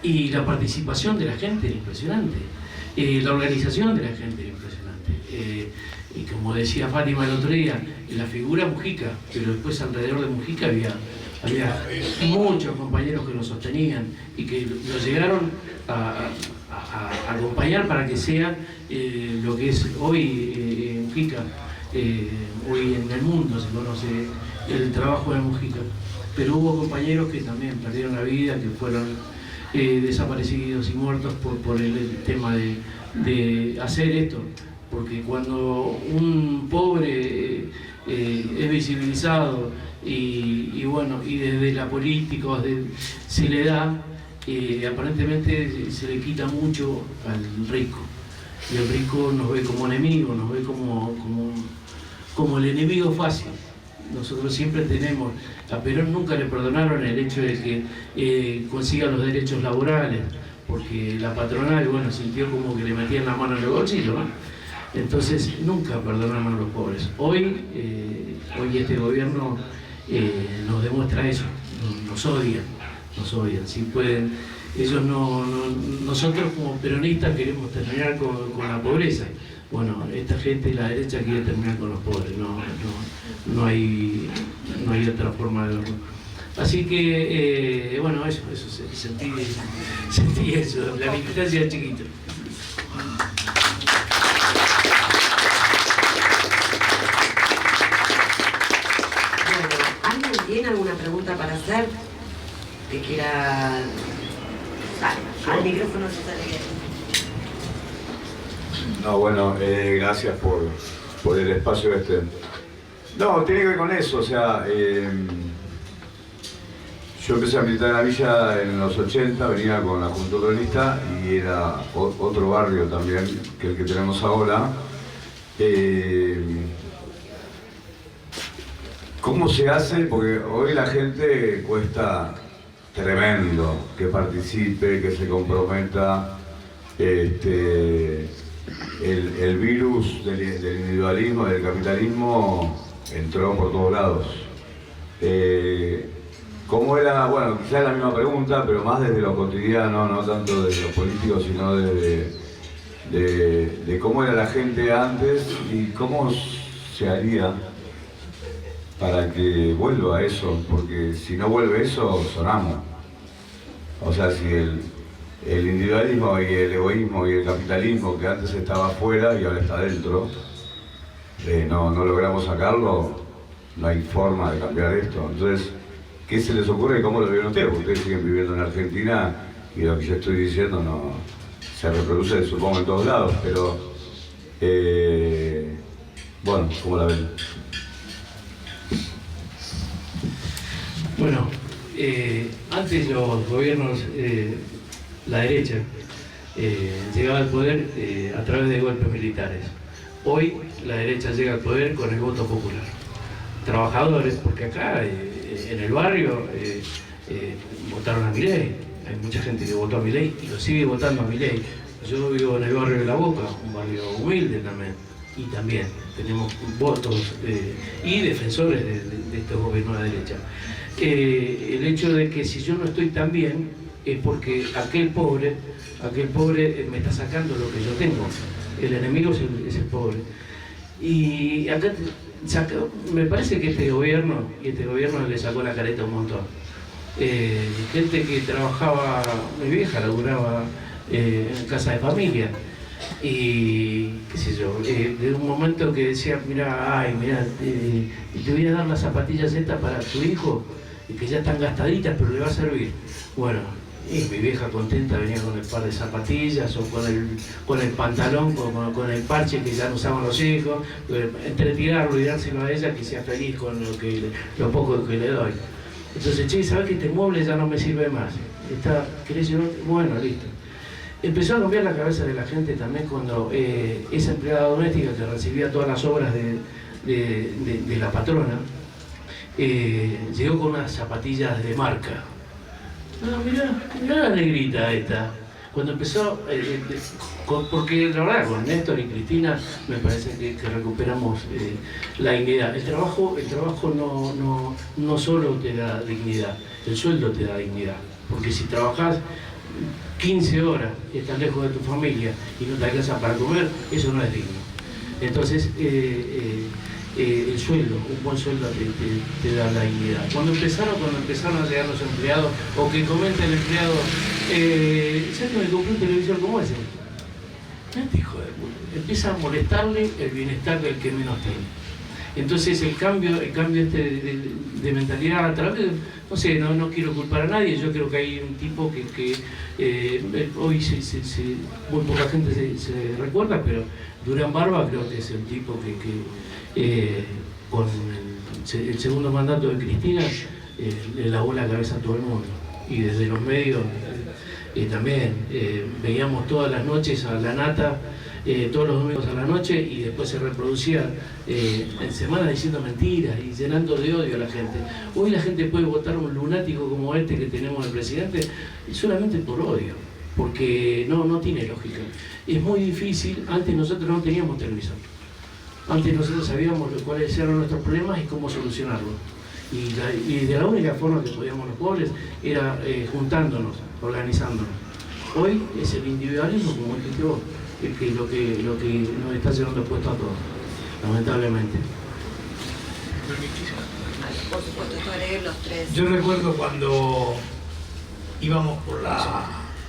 S8: y la participación de la gente era impresionante. La organización de la gente era impresionante. Y como decía Fátima el otro día, la figura Mujica, pero después alrededor de Mujica había muchos compañeros que lo sostenían y que lo llegaron a acompañar para que sea lo que es hoy Mujica. Hoy en el mundo se conoce el trabajo de Mujica, pero hubo compañeros que también perdieron la vida, que fueron desaparecidos y muertos por el tema de hacer esto, porque cuando un pobre es visibilizado y bueno, y desde la política se le da, aparentemente se le quita mucho al rico, y el rico nos ve como enemigo, nos ve como el enemigo fácil. Nosotros siempre tenemos, a Perón nunca le perdonaron el hecho de que consiga los derechos laborales, porque la patronal, bueno, sintió como que le metían la mano en el bolsillo, ¿no? Entonces nunca perdonaron a los pobres. Hoy este gobierno nos demuestra eso, nos odian, si pueden, ellos nosotros como peronistas queremos terminar con la pobreza. Bueno, esta gente, la derecha, quiere terminar con los pobres, no hay otra forma de verlo. Así que, bueno, eso sentí eso, la militancia de chiquito.
S1: Bueno, ¿alguien tiene alguna pregunta para hacer? Que quiera... Dale, al micrófono se sale bien.
S7: No, bueno, gracias por el espacio este. No, tiene que ver con eso, o sea, yo empecé a militar en la villa en los 80, venía con la Juventud Peronista y era otro barrio también que el que tenemos ahora. ¿Cómo se hace? Porque hoy la gente cuesta tremendo que participe, que se comprometa. El virus del individualismo, del capitalismo, entró por todos lados. ¿Cómo era? Bueno, quizás es la misma pregunta, pero más desde lo cotidiano, no tanto de los políticos, sino de cómo era la gente antes y cómo se haría para que vuelva eso, porque si no vuelve eso, sonamos. O sea, si el individualismo y el egoísmo y el capitalismo que antes estaba afuera y ahora está dentro, no logramos sacarlo, no hay forma de cambiar esto. Entonces, ¿qué se les ocurre y cómo lo vieron ustedes? Porque ustedes siguen viviendo en Argentina y lo que yo estoy diciendo no se reproduce, supongo, en todos lados, pero bueno, ¿cómo la ven?
S8: Bueno, antes los gobiernos, la derecha, llegaba al poder a través de golpes militares. Hoy la derecha llega al poder con el voto popular. Trabajadores, porque acá en el barrio votaron a Milei. Hay mucha gente que votó a Milei y lo sigue votando a Milei. Yo vivo en el barrio de La Boca, un barrio humilde también, y también tenemos votos y defensores de estos gobiernos de derecha. El hecho de que si yo no estoy tan bien es porque aquel pobre me está sacando lo que yo tengo. El enemigo es el pobre. Y acá me parece que este gobierno le sacó la careta un montón. Gente que trabajaba, mi vieja laburaba en casa de familia. Y qué sé yo, de un momento que decía, mira, te voy a dar las zapatillas estas para tu hijo, que ya están gastaditas, pero le va a servir. Bueno, y mi vieja contenta venía con el par de zapatillas o con el pantalón, con el parche que ya no usaban los hijos, entre tirarlo y dárselo a ella, que sea feliz con lo poco que le doy. Entonces, che, ¿sabes que este mueble ya no me sirve más? ¿Querés llevar? Bueno, listo. Empezó a cambiar la cabeza de la gente también cuando esa empleada doméstica que recibía todas las obras de la patrona, llegó con unas zapatillas de marca. No, mirá la negrita esta. Cuando empezó, porque la verdad con Néstor y Cristina me parece que recuperamos la dignidad. El trabajo no solo te da dignidad, el sueldo te da dignidad. Porque si trabajás 15 horas y estás lejos de tu familia y no te alcanza para comer, eso no es digno. Entonces, el sueldo, un buen sueldo te da la dignidad. Cuando empezaron a llegar los empleados, o que comenta el empleado, ¿sabes que me compré un televisor como ese? Este hijo de puta. Empieza a molestarle el bienestar del que menos tiene. Entonces el cambio de mentalidad a través de, no sé, no quiero culpar a nadie, yo creo que hay un tipo que hoy muy poca gente se recuerda, pero Durán Barba creo que es el tipo que con el segundo mandato de Cristina le lavó la cabeza a todo el mundo. Y desde los medios también veíamos todas las noches a La Nata, todos los domingos a la noche, y después se reproducía en semana diciendo mentiras y llenando de odio a la gente. Hoy la gente puede votar a un lunático como este que tenemos el presidente solamente por odio, porque no tiene lógica. Es muy difícil. Antes nosotros no teníamos televisor. Antes nosotros sabíamos cuáles eran nuestros problemas y cómo solucionarlos. Y de la única forma que podíamos los pobres era juntándonos, organizándonos. Hoy es el individualismo, como dijiste vos, lo que nos está llevando puesto a todos, lamentablemente.
S1: Por supuesto, esto agregué los tres.
S6: Yo recuerdo cuando íbamos por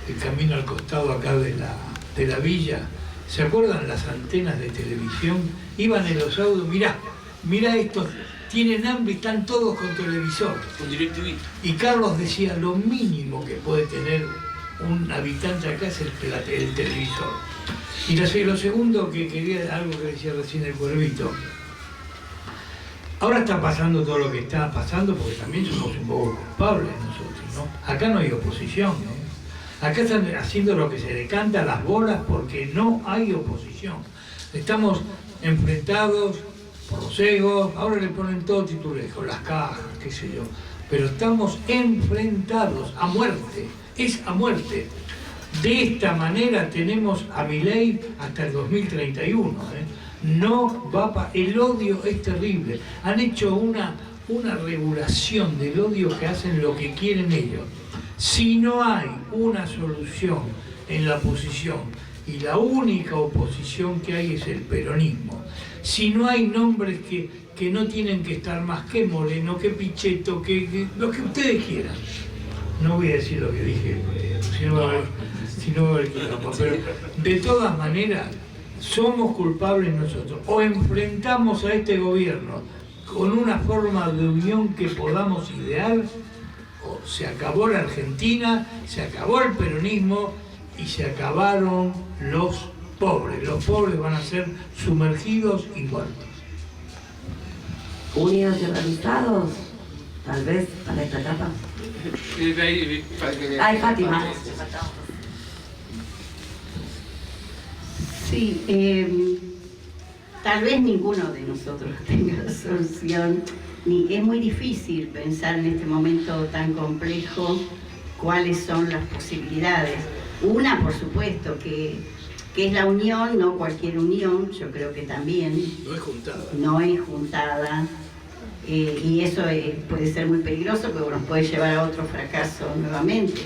S6: el camino al costado acá de la villa, ¿se acuerdan las antenas de televisión? Iban en los autos, mirá estos, tienen hambre y están todos con televisor.
S8: Con DirecTV.
S6: Y Carlos decía, lo mínimo que puede tener un habitante acá es el televisor. Y lo segundo que quería, algo que decía recién el Cuervito, ahora está pasando todo lo que está pasando porque también somos un poco culpables nosotros, ¿no? Acá no hay oposición, ¿no? Acá están haciendo lo que se le canta a las bolas porque no hay oposición. Estamos enfrentados por los egos, ahora le ponen todo titulejo, las cajas, qué sé yo, pero estamos enfrentados a muerte, es a muerte. De esta manera tenemos a Milei hasta el 2031. No va el odio es terrible. Han hecho una regulación del odio que hacen lo que quieren ellos. Si no hay una solución en la oposición, y la única oposición que hay es el peronismo, si no hay nombres que no tienen que estar más que Moreno, que Pichetto, que lo que ustedes quieran. No voy a decir lo que dije, pero de todas maneras somos culpables nosotros. O enfrentamos a este gobierno con una forma de unión que podamos idear, o se acabó la Argentina, se acabó el peronismo y se acabaron los pobres. Los pobres van a ser sumergidos y muertos.
S1: Unidos y organizados, tal vez para esta etapa. Ay, Fátima.
S9: Sí, tal vez ninguno de nosotros tenga solución, es muy difícil pensar en este momento tan complejo cuáles son las posibilidades. Una, por supuesto, que es la unión, no cualquier unión, yo creo que también no es juntada, y eso puede ser muy peligroso porque nos puede llevar a otro fracaso nuevamente.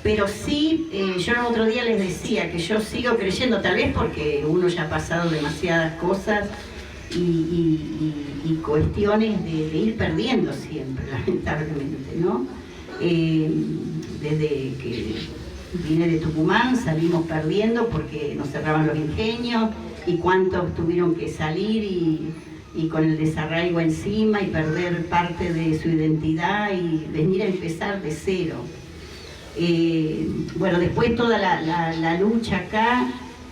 S9: Pero sí, yo el otro día les decía que yo sigo creyendo, tal vez porque uno ya ha pasado demasiadas cosas y cuestiones de ir perdiendo siempre, lamentablemente, ¿no? Desde que vine de Tucumán salimos perdiendo porque nos cerraban los ingenios y cuántos tuvieron que salir y con el desarraigo encima y perder parte de su identidad y venir a empezar de cero. Bueno, después toda la lucha acá,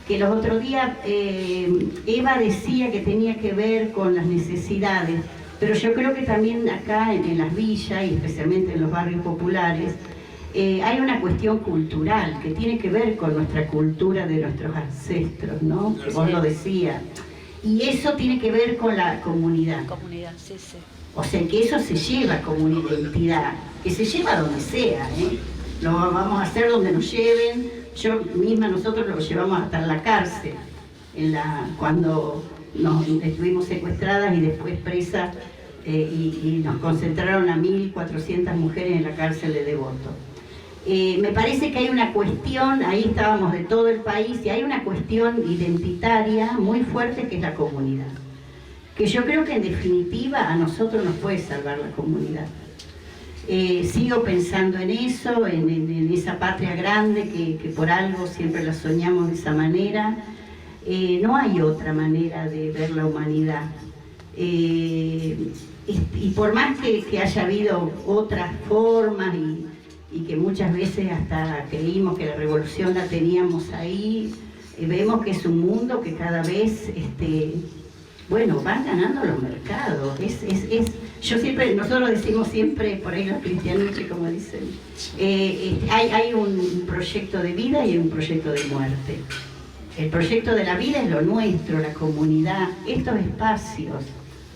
S9: que los otros días Eva decía que tenía que ver con las necesidades, pero yo creo que también acá en las villas y especialmente en los barrios populares hay una cuestión cultural que tiene que ver con nuestra cultura de nuestros ancestros, ¿no? Vos lo decías. Y eso tiene que ver con la comunidad.
S2: Comunidad, sí, sí.
S9: O sea que eso se lleva como una identidad, que se lleva donde sea, ¿eh? Lo vamos a hacer donde nos lleven. Yo misma, nosotros lo llevamos hasta la cárcel, cuando estuvimos secuestradas y después presas, y nos concentraron a 1.400 mujeres en la cárcel de Devoto. Me parece que hay una cuestión, ahí estábamos de todo el país, y hay una cuestión identitaria muy fuerte que es la comunidad. Que yo creo que en definitiva a nosotros nos puede salvar la comunidad. Sigo pensando en eso, en esa patria grande que por algo siempre la soñamos de esa manera. No hay otra manera de ver la humanidad. Y por más que haya habido otras formas y que muchas veces hasta creímos que la revolución la teníamos ahí, vemos que es un mundo que cada vez bueno, van ganando los mercados. Nosotros decimos siempre, por ahí los cristianuches, como dicen, hay un proyecto de vida y hay un proyecto de muerte. El proyecto de la vida es lo nuestro, la comunidad, estos espacios,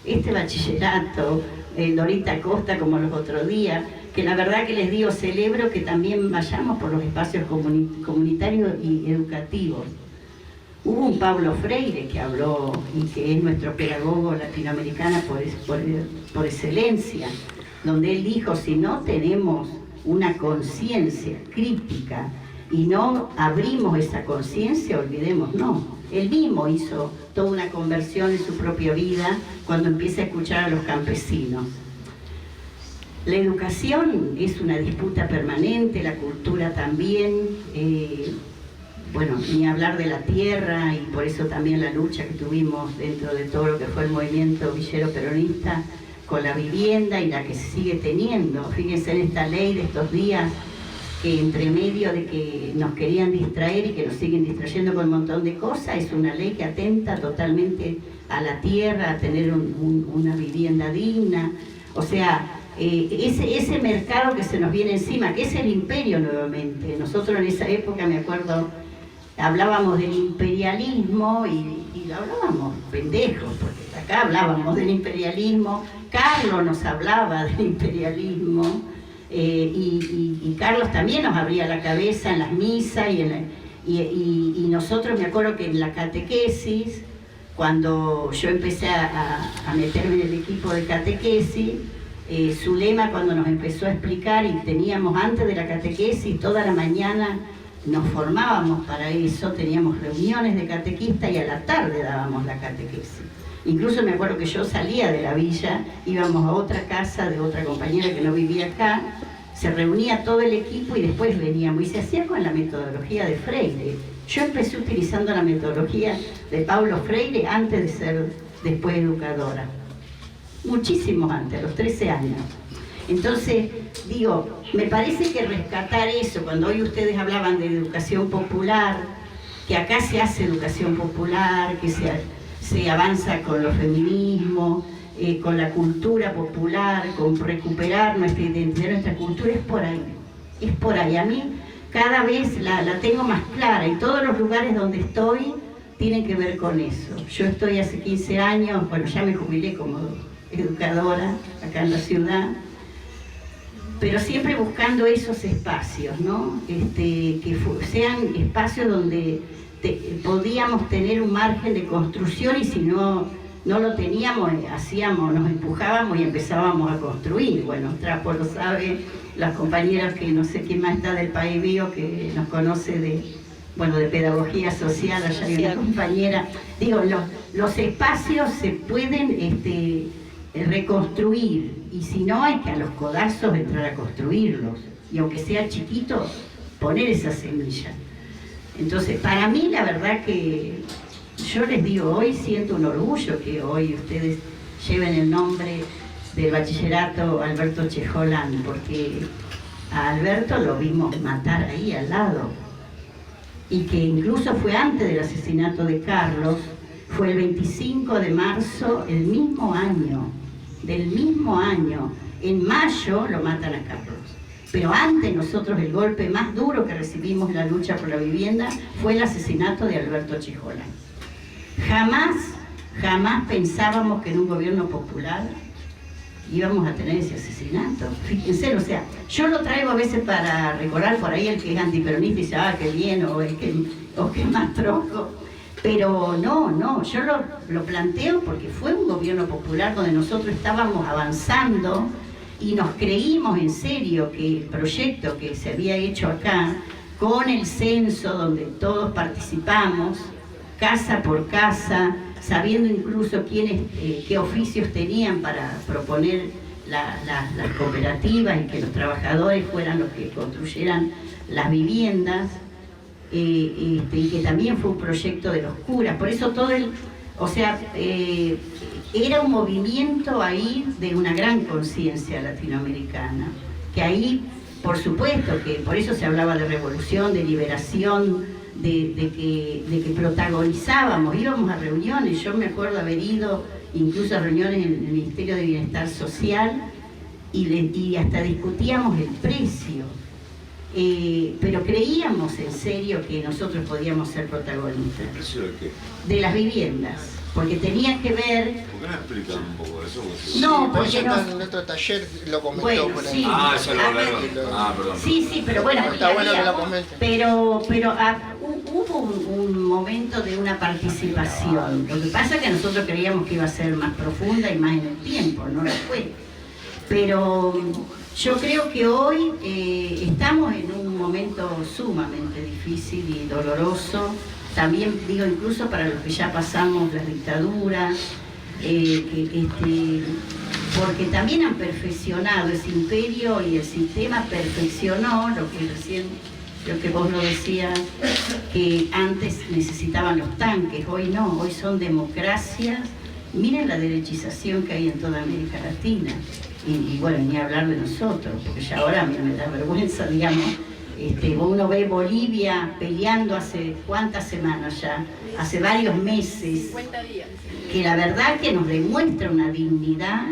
S9: este bachillerato, Dorita Costa como los otros días, que la verdad que les digo, celebro que también vayamos por los espacios comunitarios y educativos. Hubo un Pablo Freire que habló y que es nuestro pedagogo latinoamericano por excelencia, donde él dijo, si no tenemos una conciencia crítica y no abrimos esa conciencia, olvidémonos. Él mismo hizo toda una conversión en su propia vida cuando empieza a escuchar a los campesinos. La educación es una disputa permanente, la cultura también. Bueno, ni hablar de la tierra, y por eso también la lucha que tuvimos dentro de todo lo que fue el movimiento villero peronista con la vivienda y la que se sigue teniendo. Fíjense en esta ley de estos días, que entre medio de que nos querían distraer y que nos siguen distrayendo con un montón de cosas, es una ley que atenta totalmente a la tierra, a tener una vivienda digna. O sea, ese mercado que se nos viene encima, que es el imperio nuevamente. Nosotros en esa época, me acuerdo, hablábamos del imperialismo y lo hablábamos pendejos, porque acá hablábamos del imperialismo, Carlos nos hablaba del imperialismo, y Carlos también nos abría la cabeza en las misas, y nosotros, me acuerdo que en la catequesis, cuando yo empecé a meterme en el equipo de catequesis, su lema cuando nos empezó a explicar, y teníamos antes de la catequesis toda la mañana, nos formábamos para eso, teníamos reuniones de catequistas y a la tarde dábamos la catequesis. Incluso me acuerdo que yo salía de la villa, íbamos a otra casa de otra compañera que no vivía acá, se reunía todo el equipo y después veníamos, y se hacía con la metodología de Freire. Yo empecé utilizando la metodología de Paulo Freire antes de ser después educadora, muchísimo antes, a los 13 años. Entonces, digo, me parece que rescatar eso, cuando hoy ustedes hablaban de educación popular, que acá se hace educación popular, que se avanza con los feminismos, con la cultura popular, con recuperar nuestra identidad, nuestra cultura, es por ahí. Es por ahí. A mí cada vez la tengo más clara, y todos los lugares donde estoy tienen que ver con eso. Yo estoy hace 15 años, bueno, ya me jubilé como educadora acá en la ciudad, pero siempre buscando esos espacios, ¿no? Que sean espacios donde podíamos tener un margen de construcción, y si no lo teníamos, nos empujábamos y empezábamos a construir. Bueno, Trapo lo sabe, las compañeras que no sé quién más está del País Bio, que nos conoce de pedagogía social, allá hay una compañera. Digo, los espacios se pueden reconstruir, y si no, hay que a los codazos entrar a construirlos, y aunque sea chiquito, poner esa semilla. Entonces, para mí, la verdad que yo les digo, hoy siento un orgullo que hoy ustedes lleven el nombre del bachillerato Alberto Chejolán, porque a Alberto lo vimos matar ahí al lado, y que incluso fue antes del asesinato de Carlos, fue el 25 de marzo del mismo año, en mayo lo matan a Carlos. Pero antes nosotros, el golpe más duro que recibimos en la lucha por la vivienda fue el asesinato de Alberto Chejolán. Jamás pensábamos que en un gobierno popular íbamos a tener ese asesinato. Fíjense, o sea, yo lo traigo a veces para recordar por ahí el que es antiperonista y dice, ah, qué bien, o que más tronco. Pero no, yo lo planteo porque fue un gobierno popular donde nosotros estábamos avanzando y nos creímos en serio que el proyecto que se había hecho acá, con el censo donde todos participamos, casa por casa, sabiendo incluso qué oficios tenían para proponer las cooperativas y que los trabajadores fueran los que construyeran las viviendas, y que también fue un proyecto de los curas. Por eso era un movimiento ahí de una gran conciencia latinoamericana, que ahí, por supuesto, que por eso se hablaba de revolución, de liberación, de que protagonizábamos, íbamos a reuniones. Yo me acuerdo haber ido incluso a reuniones en el Ministerio de Bienestar Social y hasta discutíamos el precio, pero creíamos en serio que nosotros podíamos ser protagonistas.
S7: ¿El precio de qué?
S9: De las viviendas, porque tenía que ver...
S7: ¿Por qué no explican un poco eso?
S9: No, porque
S5: en nuestro taller lo comentó
S9: bueno,
S5: por ahí.
S9: sí.
S7: Eso lo hablaron. Perdón.
S9: Sí, pero bueno,
S5: está bueno que lo comenten.
S9: Pero hubo un momento de una participación. Lo que pasa es que nosotros creíamos que iba a ser más profunda y más en el tiempo, no lo fue. Pero yo creo que hoy estamos en un momento sumamente difícil y doloroso. También digo, incluso para los que ya pasamos las dictaduras, porque también han perfeccionado ese imperio y el sistema perfeccionó lo que recién, lo que vos lo decías, que antes necesitaban los tanques, hoy no, hoy son democracias. Miren la derechización que hay en toda América Latina, y bueno, ni hablar de nosotros, porque ya ahora a mí me da vergüenza, digamos. Uno ve Bolivia peleando hace cuántas semanas ya, hace varios meses,
S4: 50 días.
S9: Que la verdad que nos demuestra una dignidad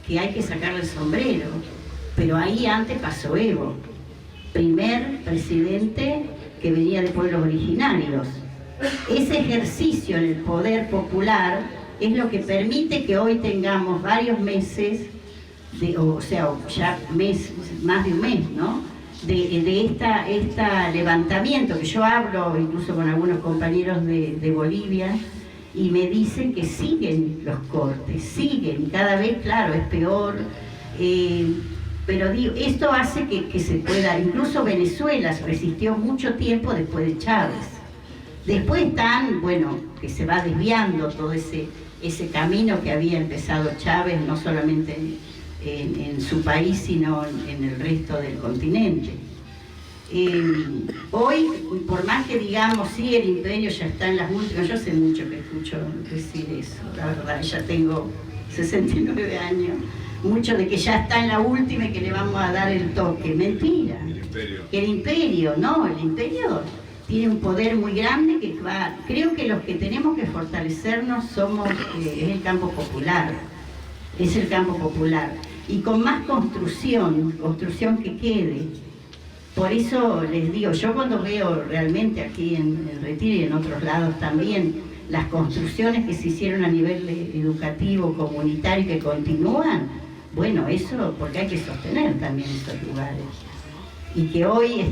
S9: que hay que sacarle el sombrero. Pero ahí antes pasó Evo, primer presidente que venía de pueblos originarios. Ese ejercicio en el poder popular es lo que permite que hoy tengamos varios meses, ya más de un mes, ¿no? De esta levantamiento, que yo hablo incluso con algunos compañeros de Bolivia y me dicen que siguen los cortes, siguen, y cada vez, claro, es peor, pero digo, esto hace que se pueda, incluso Venezuela resistió mucho tiempo después de Chávez. Después que se va desviando todo ese camino que había empezado Chávez, no solamente en su país, sino en el resto del continente. Hoy, por más que digamos, sí, el imperio ya está en las últimas, yo hace mucho que escucho decir eso, la verdad, ya tengo 69 años, mucho de que ya está en la última y que le vamos a dar el toque. Mentira. El imperio tiene un poder muy grande que creo que los que tenemos que fortalecernos es el campo popular. Es el campo popular. Y con más construcción que quede. Por eso les digo, yo cuando veo realmente aquí en Retiro y en otros lados también, las construcciones que se hicieron a nivel educativo, comunitario, que continúan, bueno, eso porque hay que sostener también esos lugares. Y que hoy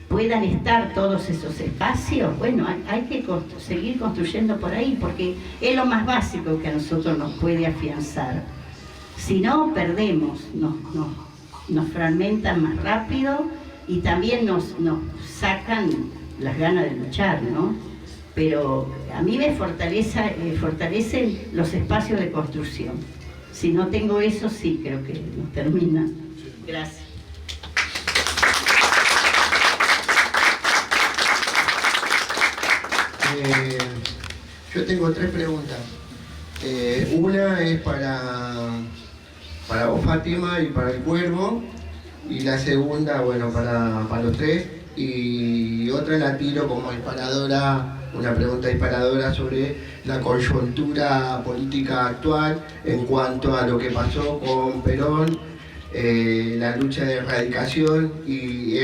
S9: puedan estar todos esos espacios, bueno, hay que seguir construyendo por ahí, porque es lo más básico que a nosotros nos puede afianzar. Si no, perdemos, nos fragmentan más rápido y también nos sacan las ganas de luchar, ¿no? Pero a mí me fortalecen los espacios de construcción. Si no tengo eso, sí creo que nos termina. Gracias.
S5: Yo tengo 3 preguntas. Una es para vos, Fátima, y para el Cuervo, y la segunda, bueno, para los 3, y otra la tiro como disparadora, una pregunta disparadora sobre la coyuntura política actual en cuanto a lo que pasó con Perón, la lucha de erradicación y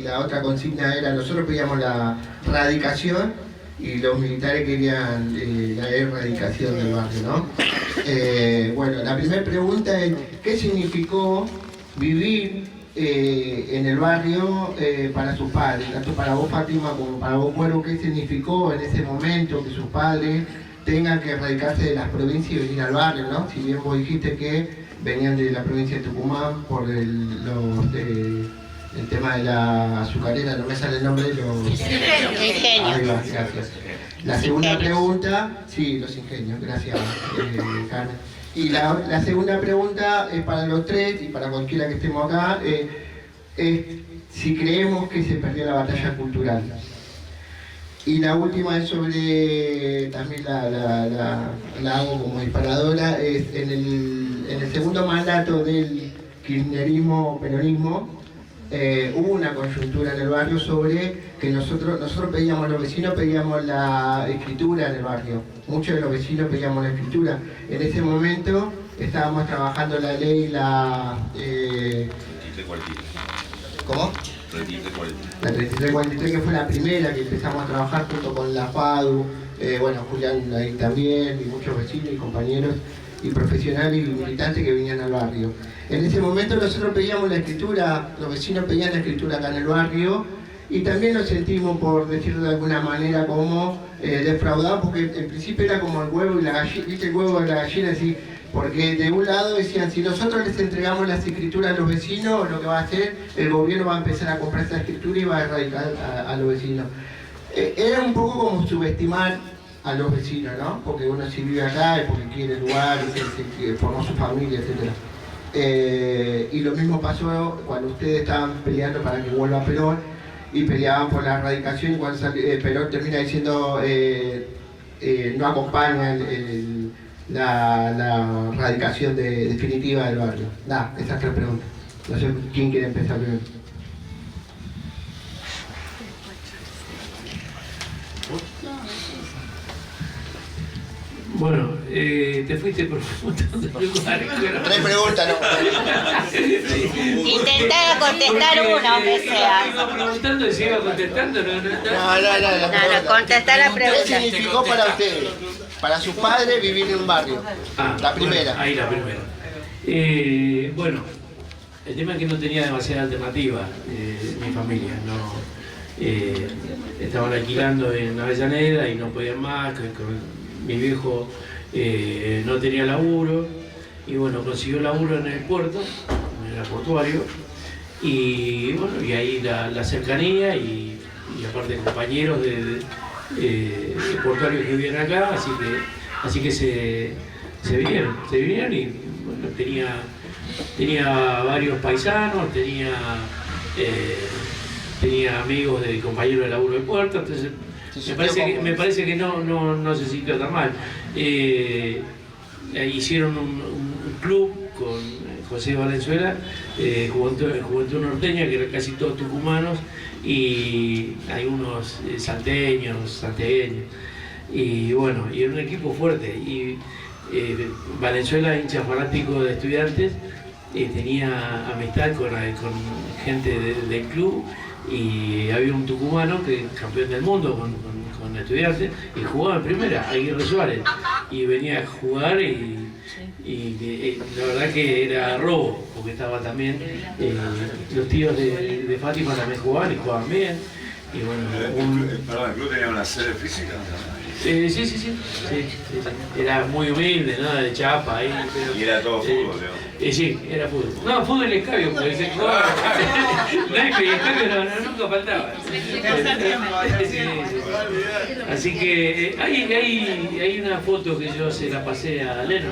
S5: la otra consigna era, nosotros pedíamos la radicación y los militares querían la erradicación del barrio, ¿no? Bueno, la primera pregunta es, ¿qué significó vivir en el barrio para sus padres? Tanto para vos, Fátima, como para vos, Cuervo, ¿qué significó en ese momento que sus padres tengan que erradicarse de las provincias y venir al barrio, ¿no? Si bien vos dijiste que venían de la provincia de Tucumán por el tema de la azucarera, no me sale el nombre, los ingenios. Ahí va, gracias. La segunda pregunta, sí, los ingenios, gracias, Carmen. Y la segunda pregunta es para los tres y para cualquiera que estemos acá, es si creemos que se perdió la batalla cultural. Y la última es sobre, también la hago como disparadora, es en el segundo mandato del kirchnerismo-peronismo, hubo una coyuntura en el barrio sobre que nosotros pedíamos, los vecinos pedíamos la escritura en el barrio. Muchos de los vecinos pedíamos la escritura. En ese momento estábamos trabajando la ley, ¿cómo? La 3343, que fue la primera que empezamos a trabajar junto con la FADU, bueno, Julián ahí también, y muchos vecinos y compañeros y profesionales y militantes que venían al barrio. En ese momento nosotros pedíamos la escritura, los vecinos pedían la escritura acá en el barrio, y también nos sentimos, por decirlo de alguna manera, como defraudados, porque en principio era como el huevo y la gallina, ¿viste? El huevo y la gallina, así. Porque de un lado decían, si nosotros les entregamos las escrituras a los vecinos, lo que va a hacer, el gobierno va a empezar a comprar esa escritura y va a erradicar a los vecinos. Era un poco como subestimar a los vecinos, ¿no? Porque uno si vive acá es porque quiere el lugar, formó su familia, etc. Y lo mismo pasó cuando ustedes estaban peleando para que vuelva Perón y peleaban por la erradicación, y cuando Perón termina diciendo no acompaña la erradicación definitiva del barrio. Esas tres preguntas. No sé quién quiere empezar primero.
S8: Bueno, te fuiste por un montón de lugares.
S5: Tres preguntas, no.
S9: Intentá contestar uno, aunque sea.
S8: Iba preguntando y se iba contestando.
S9: No, contestá la pregunta.
S5: ¿Qué significó para ustedes, para sus padres, vivir en un barrio? La primera.
S8: Bueno, ahí la primera. Bueno, el tema es que no tenía demasiada alternativa mi familia. Estaban alquilando en Avellaneda y no podían más. Mi viejo no tenía laburo y bueno, consiguió laburo en el puerto, en el aeroportuario, y bueno, y ahí la cercanía y aparte compañeros de portuarios que vivían acá, así que se vinieron y bueno, tenía varios paisanos, tenía amigos de compañeros de laburo del puerto, entonces me parece que no se sintió tan mal. Hicieron un club con José Valenzuela, Juventud Norteña, que eran casi todos tucumanos, y hay unos santeños, y bueno, y era un equipo fuerte. Y Valenzuela, hincha fanático de Estudiantes, tenía amistad con gente del club, y había un tucumano que campeón del mundo con Estudiantes y jugaba en primera, Aguirre Suárez, y venía a jugar y la verdad que era robo, porque estaba también los tíos de Fátima también jugaban y jugaban bien. Y bueno,
S7: ¿el club tenía una sede física?
S8: Sí. Era muy humilde, nada de chapa ahí. Pero,
S7: y era todo fútbol, ¿no?
S8: Sí, era fútbol. No, fútbol y escabio, porque se jugaba. Naipes y escabio nunca faltaba. Así que hay una foto que yo se la pasé a Leno.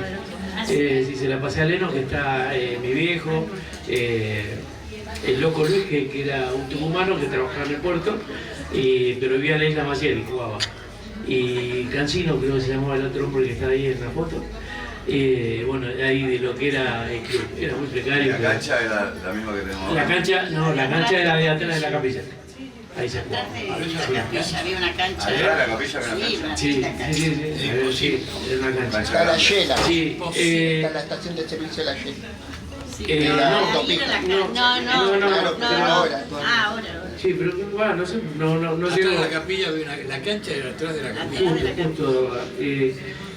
S8: Se la pasé a Leno, que está mi viejo, el loco Luis, que era un tucumano que trabajaba en el puerto, pero vivía en la isla Maciel y jugaba. Y Cancino, creo que se llamaba el otro hombre que está ahí en la foto. Bueno, ahí de lo que era el club, era muy precario.
S7: ¿La cancha era la misma que tenemos ahora?
S8: La cancha era de atrás de la capilla. Ahí se jugaba.
S9: Había una cancha.
S7: ¿Atrás de la capilla había una cancha?
S8: Sí, era una cancha.
S5: Está la Yela.
S8: Sí,
S5: está la estación de servicio de la Yela.
S9: No.
S8: Sí, Sí, pero bueno, no sé, no
S6: Atrás
S8: llegó.
S6: de la capilla había la cancha era atrás de la capilla.
S8: Justo,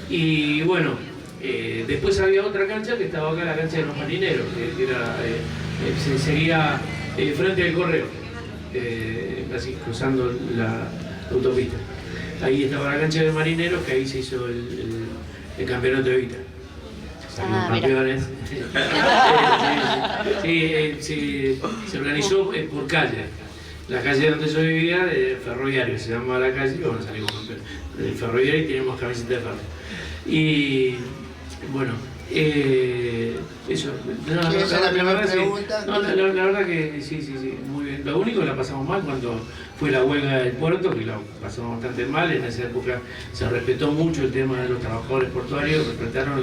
S8: y bueno, después había otra cancha que estaba acá, la cancha de los marineros, que era, sería frente al correo, así cruzando la autopista. Ahí estaba la cancha de marineros, que ahí se hizo el campeonato de Vita. Salimos campeones. Se organizó por calle. La calle donde yo vivía, Ferroviario, se llamaba la calle, y bueno, salimos campeones. Del Ferroviario y teníamos camiseta de ferro. Y bueno, eso.
S5: ¿Esa es la primera pregunta?
S8: No, la verdad que sí, muy bien. Lo único que la pasamos mal cuando fue la huelga del puerto, que la pasamos bastante mal. En esa época se respetó mucho el tema de los trabajadores portuarios, respetaron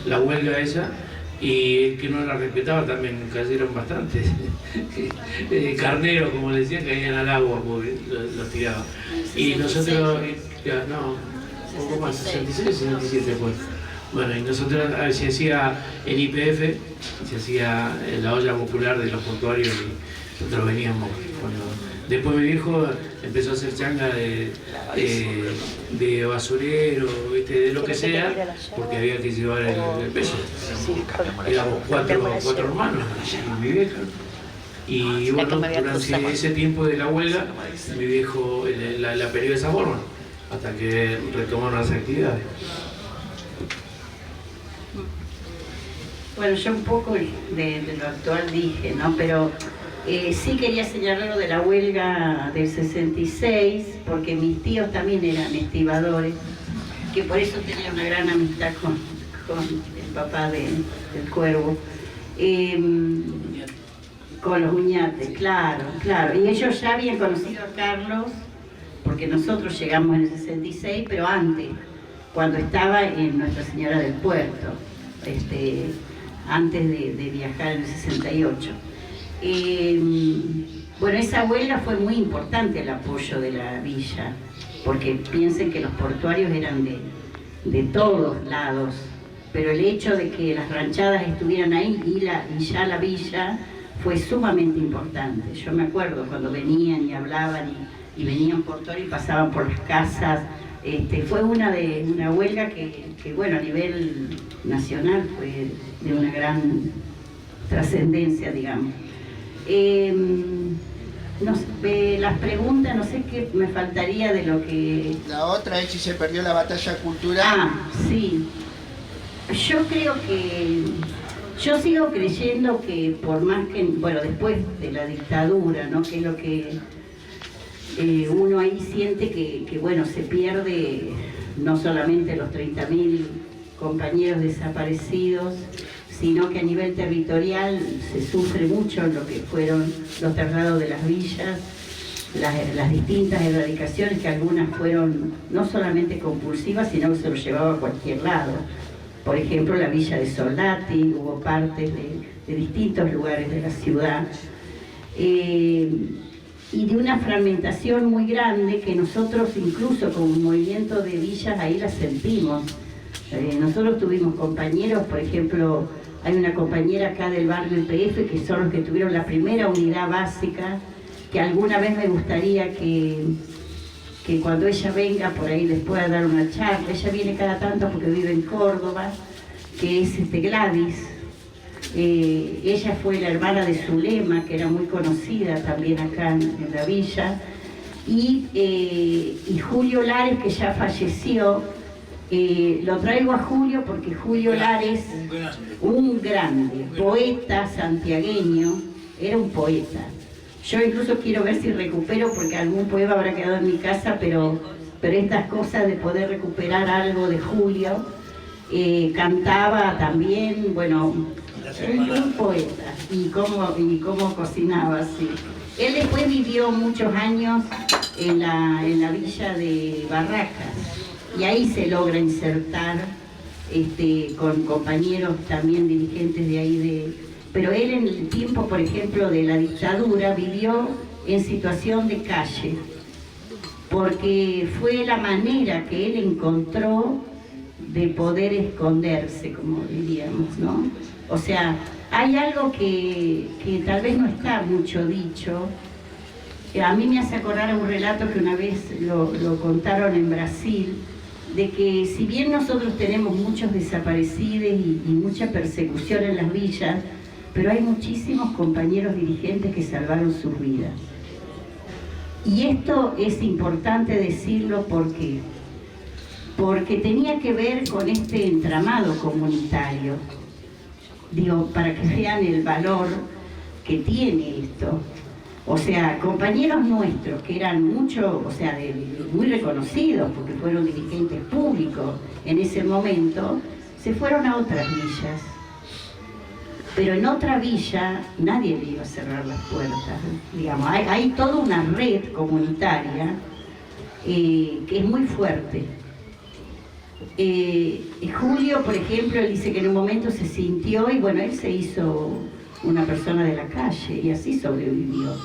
S8: la huelga esa. Y el que no la respetaba también cayeron bastantes carneros, como le decían, caían al agua porque los tiraban. Y nosotros, no, un poco más, 66, 67 fue. Bueno, y nosotros se hacía el IPF, se hacía la olla popular de los portuarios y nosotros veníamos. Después mi viejo empezó a hacer changa de basurero, ¿viste? De lo que sea, porque había que llevar el peso. Éramos cuatro hermanos y mi vieja. Y bueno, durante ese tiempo de la huelga, mi viejo la peleó de esa forma, hasta que retomaron las actividades.
S9: Bueno, yo un poco de lo actual dije, ¿no? Pero sí quería señalar lo de la huelga del 66, porque mis tíos también eran estibadores, que por eso tenía una gran amistad con el papá del Cuervo. Con los Uñates, claro. Y ellos ya habían conocido a Carlos, porque nosotros llegamos en el 66, pero antes, cuando estaba en Nuestra Señora del Puerto, antes de viajar en el 68. Bueno, esa huelga fue muy importante, el apoyo de la villa, porque piensen que los portuarios eran de todos lados, pero el hecho de que las ranchadas estuvieran ahí y ya la villa fue sumamente importante. Yo me acuerdo cuando venían y hablaban y venían portuarios y pasaban por las casas. Fue una huelga que bueno, a nivel nacional fue de una gran trascendencia, digamos. No sé, las preguntas, no sé qué me faltaría de lo que...
S5: La otra es si se perdió la batalla cultural.
S9: Ah, sí. Yo creo que... Yo sigo creyendo que por más que... Bueno, después de la dictadura, ¿no? Que es lo que uno ahí siente que bueno, se pierde no solamente los 30.000 compañeros desaparecidos, sino que a nivel territorial se sufre mucho en lo que fueron los traslados de las villas, las distintas erradicaciones, que algunas fueron no solamente compulsivas, sino que se los llevaba a cualquier lado. Por ejemplo, la villa de Soldati, hubo partes de distintos lugares de la ciudad. Y de una fragmentación muy grande que nosotros incluso como movimiento de villas ahí la sentimos. Nosotros tuvimos compañeros, por ejemplo, hay una compañera acá del barrio IPF que son los que tuvieron la primera unidad básica, que alguna vez me gustaría que cuando ella venga por ahí les pueda dar una charla. Ella viene cada tanto porque vive en Córdoba, que es Gladys. Ella fue la hermana de Zulema, que era muy conocida también acá en la villa, y Julio Lares, que ya falleció. Lo traigo a Julio porque Julio Lares, un grande poeta santiagueño, era un poeta. Yo incluso quiero ver si recupero, porque algún poema habrá quedado en mi casa, pero estas cosas de poder recuperar algo de Julio. Cantaba también, bueno, un poeta, y cómo cocinaba, sí. Él después vivió muchos años en la villa de Barracas, y ahí se logra insertar con compañeros también dirigentes de ahí. Pero él en el tiempo, por ejemplo, de la dictadura, vivió en situación de calle, porque fue la manera que él encontró de poder esconderse, como diríamos, ¿no? O sea, hay algo que tal vez no está mucho dicho, a mí me hace acordar a un relato que una vez lo contaron en Brasil, de que si bien nosotros tenemos muchos desaparecidos y mucha persecución en las villas, pero hay muchísimos compañeros dirigentes que salvaron sus vidas. Y esto es importante decirlo porque tenía que ver con este entramado comunitario. Digo, para que vean el valor que tiene esto. O sea, compañeros nuestros que eran mucho, o sea, muy reconocidos porque fueron dirigentes públicos en ese momento, se fueron a otras villas. Pero en otra villa nadie le iba a cerrar las puertas. Digamos, hay toda una red comunitaria que es muy fuerte. Julio, por ejemplo, él dice que en un momento se sintió y bueno, él se hizo una persona de la calle y así sobrevivió.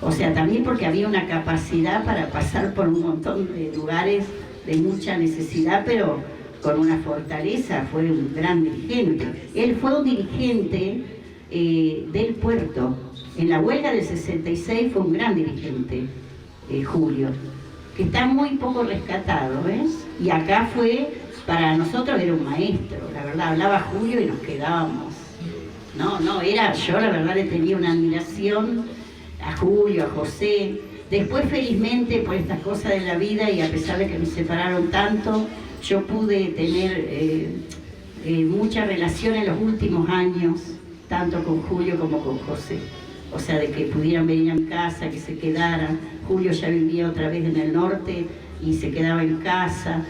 S9: O sea, también porque había una capacidad para pasar por un montón de lugares de mucha necesidad, pero con una fortaleza, fue un gran dirigente. Él fue un dirigente del puerto. En la huelga del 66 fue un gran dirigente, Julio, que está muy poco rescatado, ¿ves? Y acá fue, para nosotros era un maestro, la verdad, hablaba Julio y nos quedábamos. Yo la verdad le tenía una admiración a Julio, a José. Después, felizmente, por estas cosas de la vida y a pesar de que nos separaron tanto, yo pude tener mucha relación en los últimos años, tanto con Julio como con José. O sea, de que pudieran venir a mi casa, que se quedaran. Julio ya vivía otra vez en el norte y se quedaba en casa.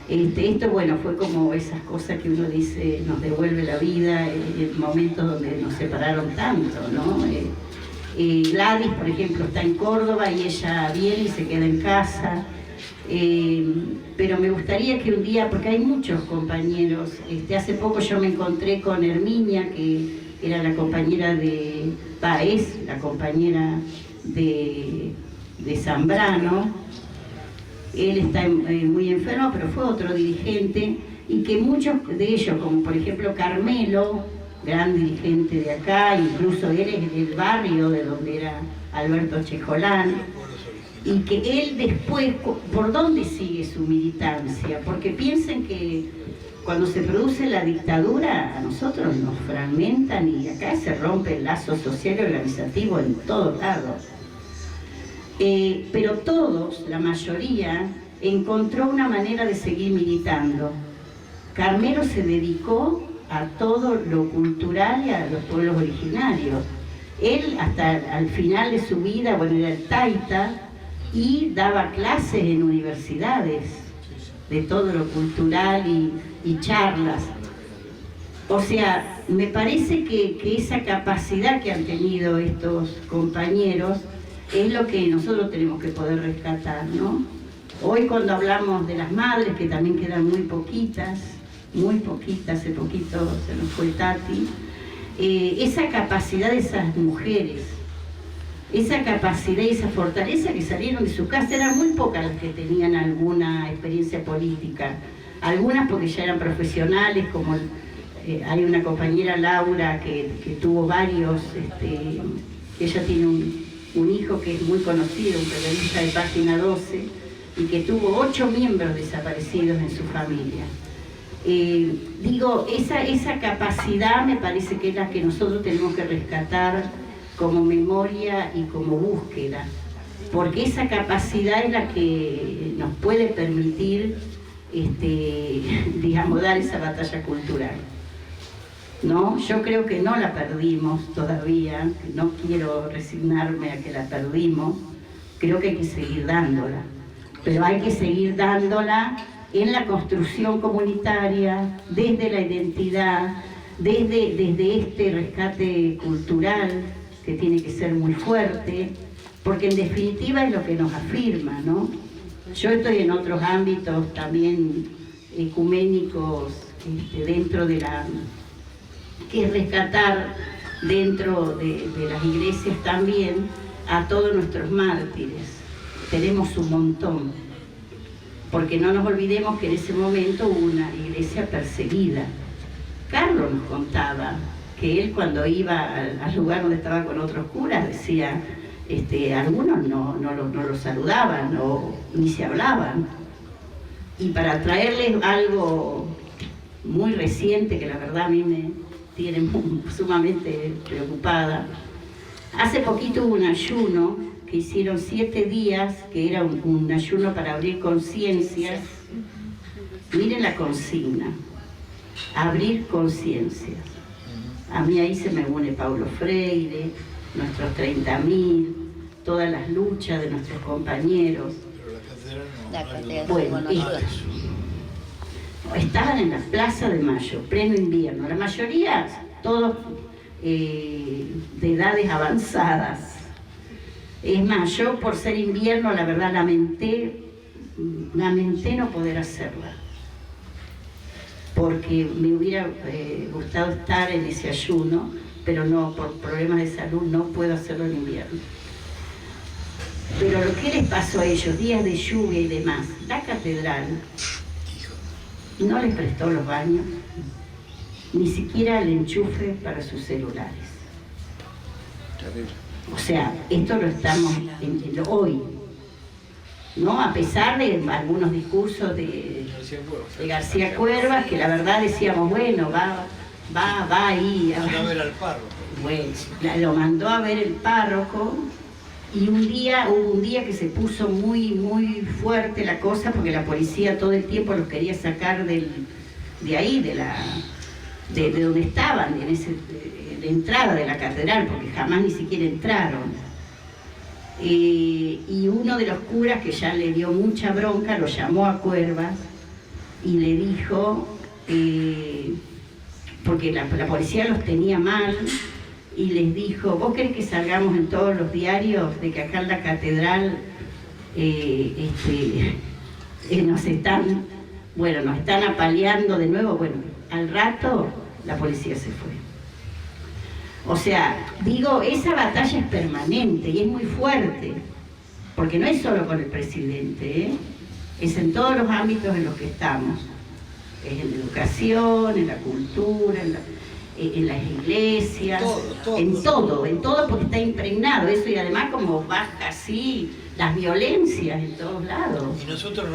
S9: Esto, bueno, fue como esas cosas que uno dice, nos devuelve la vida en momentos donde nos separaron tanto, ¿no? Gladys, por ejemplo, está en Córdoba y ella viene y se queda en casa. Pero me gustaría que un día, porque hay muchos compañeros, hace poco yo me encontré con Herminia, que era la compañera es la compañera de Zambrano. Él está muy enfermo, pero fue otro dirigente, y que muchos de ellos, como por ejemplo Carmelo, gran dirigente de acá, incluso él es del barrio de donde era Alberto Chejolán, y que él después, ¿por dónde sigue su militancia? Porque piensen que cuando se produce la dictadura, a nosotros nos fragmentan y acá se rompe el lazo social y organizativo en todos lados. Pero todos, la mayoría, encontró una manera de seguir militando. Carmelo se dedicó a todo lo cultural y a los pueblos originarios. Él, hasta al final de su vida, bueno, era el taita, y daba clases en universidades de todo lo cultural y charlas. O sea, me parece que esa capacidad que han tenido estos compañeros es lo que nosotros tenemos que poder rescatar, ¿no? Hoy cuando hablamos de las madres, que también quedan muy poquitas, hace poquito se nos fue Tati, esa capacidad de esas mujeres, esa capacidad y esa fortaleza que salieron de su casa, eran muy pocas las que tenían alguna experiencia política, algunas porque ya eran profesionales, como hay una compañera Laura que tuvo varios, ella tiene un hijo que es muy conocido, un periodista de Página 12, y que tuvo 8 miembros desaparecidos en su familia. Digo, esa capacidad me parece que es la que nosotros tenemos que rescatar como memoria y como búsqueda, porque esa capacidad es la que nos puede permitir, digamos, dar esa batalla cultural. ¿No? Yo creo que no la perdimos todavía, no quiero resignarme a que la perdimos, creo que hay que seguir dándola, pero hay que seguir dándola en la construcción comunitaria, desde la identidad, desde este rescate cultural que tiene que ser muy fuerte, porque en definitiva es lo que nos afirma, ¿no? Yo estoy en otros ámbitos también ecuménicos, dentro de la... que es rescatar dentro de las iglesias también a todos nuestros mártires. Tenemos un montón, porque no nos olvidemos que en ese momento hubo una iglesia perseguida. Carlos nos contaba que él, cuando iba al lugar donde estaba con otros curas, decía, algunos no lo saludaban o ni se hablaban. Y para traerles algo muy reciente, que la verdad a mí me tiene sumamente preocupada, hace poquito hubo un ayuno que hicieron 7 días, que era un ayuno para abrir conciencias. Miren la consigna, abrir conciencias. A mí ahí se me une Paulo Freire, nuestros 30.000, todas las luchas de nuestros compañeros. Bueno, estaban en la Plaza de Mayo, pleno invierno, la mayoría todos de edades avanzadas. Es más, yo por ser invierno, la verdad lamenté no poder hacerla, porque me hubiera gustado estar en ese ayuno, pero no, por problemas de salud no puedo hacerlo en invierno. Pero lo que les pasó a ellos, días de lluvia y demás, la catedral no les prestó los baños, ni siquiera el enchufe para sus celulares. O sea, esto lo estamos hoy, ¿no? A pesar de algunos discursos de García Cuervas, que la verdad decíamos, bueno, va ahí.
S6: Mandó a ver al párroco.
S9: Bueno, lo mandó a ver el párroco, y hubo un día que se puso muy, muy fuerte la cosa, porque la policía todo el tiempo los quería sacar de ahí, de donde estaban, de entrada de la catedral, porque jamás ni siquiera entraron. Y uno de los curas, que ya le dio mucha bronca, lo llamó a Cuervas y le dijo, porque la policía los tenía mal, y les dijo, ¿vos querés que salgamos en todos los diarios de que acá en la catedral nos están apaleando de nuevo? Bueno, al rato la policía se fue. O sea, digo, esa batalla es permanente y es muy fuerte, porque no es solo con el presidente, es en todos los ámbitos en los que estamos. Es en la educación, en la cultura, en las iglesias, en todo, porque está impregnado eso, y además como baja así las violencias en todos lados.
S6: Y nosotros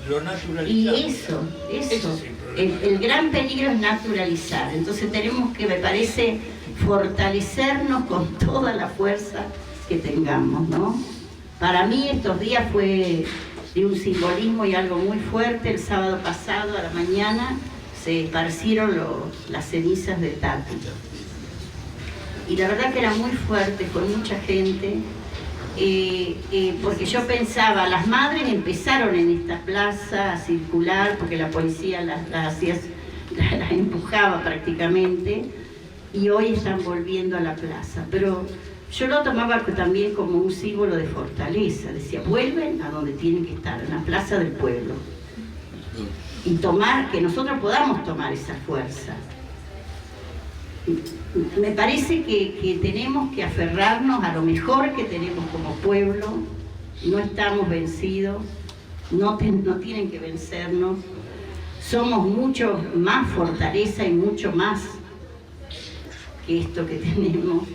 S6: lo naturalizamos.
S9: Y eso. El gran peligro es naturalizar. Entonces tenemos que, me parece, fortalecernos con toda la fuerza que tengamos, ¿no? Para mí estos días fue de un simbolismo y algo muy fuerte. El sábado pasado a la mañana se esparcieron las cenizas de Tati. Y la verdad que era muy fuerte, con mucha gente, porque yo pensaba, las madres empezaron en esta plaza a circular, porque la policía las empujaba prácticamente, y hoy están volviendo a la plaza. Pero yo lo tomaba también como un símbolo de fortaleza. Decía, vuelven a donde tienen que estar, en la plaza del pueblo. Y que nosotros podamos tomar esa fuerza. Me parece que tenemos que aferrarnos a lo mejor que tenemos como pueblo. No estamos vencidos, no tienen que vencernos. Somos mucho más fortaleza y mucho más que esto que tenemos.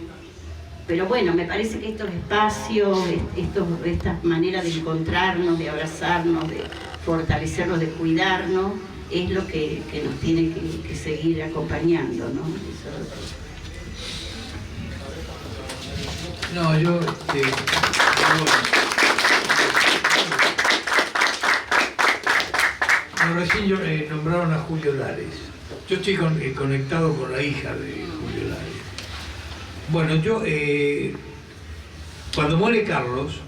S9: Pero bueno, me parece que estos espacios, estas maneras de encontrarnos, de abrazarnos, de fortalecernos, de cuidarnos, es lo que nos tiene que seguir acompañando, ¿no?
S6: No, yo... recién nombraron a Julio Lares. Yo estoy conectado con la hija de Julio Lares. Bueno, yo... cuando muere Carlos,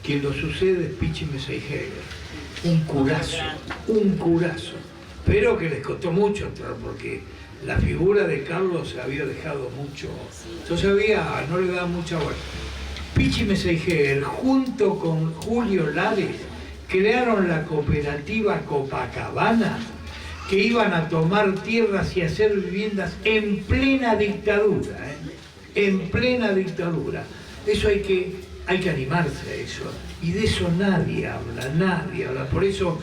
S6: quien lo sucede es Pichi Meseijeger. Un curazo, pero que les costó mucho entrar, porque la figura de Carlos se había dejado mucho, entonces no le daba mucha vuelta. Pichi Meseijeger junto con Julio Lares crearon la cooperativa Copacabana, que iban a tomar tierras y hacer viviendas en plena dictadura, en plena dictadura. Eso hay que animarse a eso. Y de eso nadie habla. Por eso,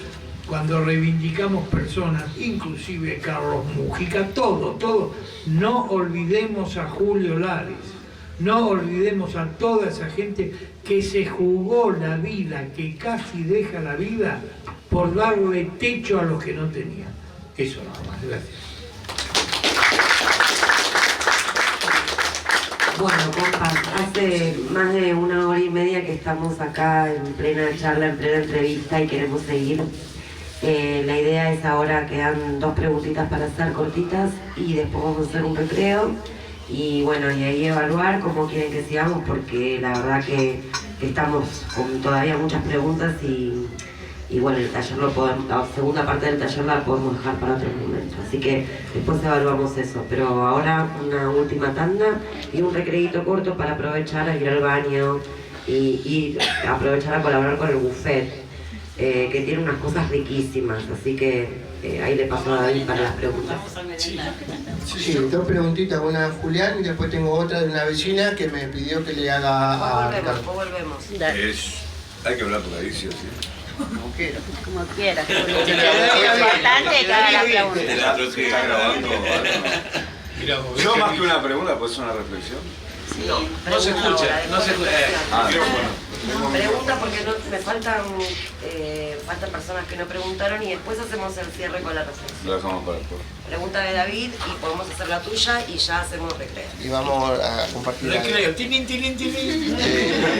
S6: cuando reivindicamos personas, inclusive Carlos Mujica, todo, no olvidemos a Julio Lares. No olvidemos a toda esa gente que se jugó la vida, que casi deja la vida por darle techo a los que no tenían. Eso nada más, gracias.
S1: Bueno, compas, hace más de 1 hora y media que estamos acá en plena charla, en plena entrevista y queremos seguir. La idea es ahora quedan 2 preguntitas para hacer cortitas y después vamos a hacer un recreo y bueno, y ahí evaluar cómo quieren que sigamos, porque la verdad que estamos con todavía muchas preguntas y bueno, el taller lo podemos, la segunda parte del taller la podemos dejar para otro momento, así que después evaluamos eso, pero ahora una última tanda y un recreito corto para aprovechar a ir al baño y aprovechar a colaborar con el buffet, que tiene unas cosas riquísimas, así que ahí le paso a David para las preguntas.
S5: Sí, 2 preguntitas, una a Julián y después tengo otra de una vecina que me pidió que le haga a Ricardo.
S1: Volvemos.
S7: Hay que hablar por ahí, sí o sí.
S5: Como quiera.
S9: Como quieras. Lo importante es que haga la pregunta.
S7: El otro que está grabando. Yo más que una pregunta, pues una reflexión.
S1: No se escucha,
S3: no se escucha.
S1: Pregunta porque me faltan personas que no preguntaron y después hacemos el cierre con la reflexión.
S7: Lo dejamos para después.
S1: Pregunta de David y podemos hacer la tuya y ya hacemos recreo.
S5: Y vamos a compartir.
S3: Recreo, tilín, tilín, tilín.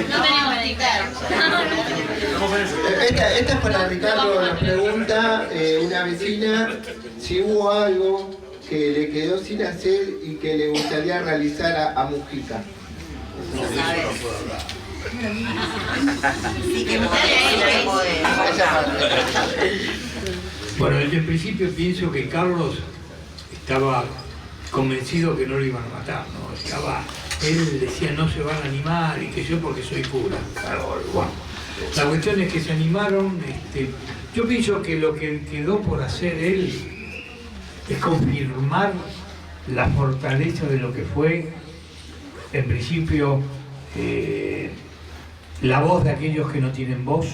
S2: No tenemos recreo.
S5: Esta es para Ricardo, la pregunta, una vecina, si hubo algo que le quedó sin hacer y que le gustaría realizar a Mujica.
S1: Sí que podés.
S6: Bueno, desde el principio pienso que Carlos estaba convencido que no lo iban a matar, ¿no? Él decía no se van a animar y que yo porque soy cura. Bueno, la cuestión es que se animaron. Yo pienso que lo que quedó por hacer él es confirmar la fortaleza de lo que fue, en principio, la voz de aquellos que no tienen voz.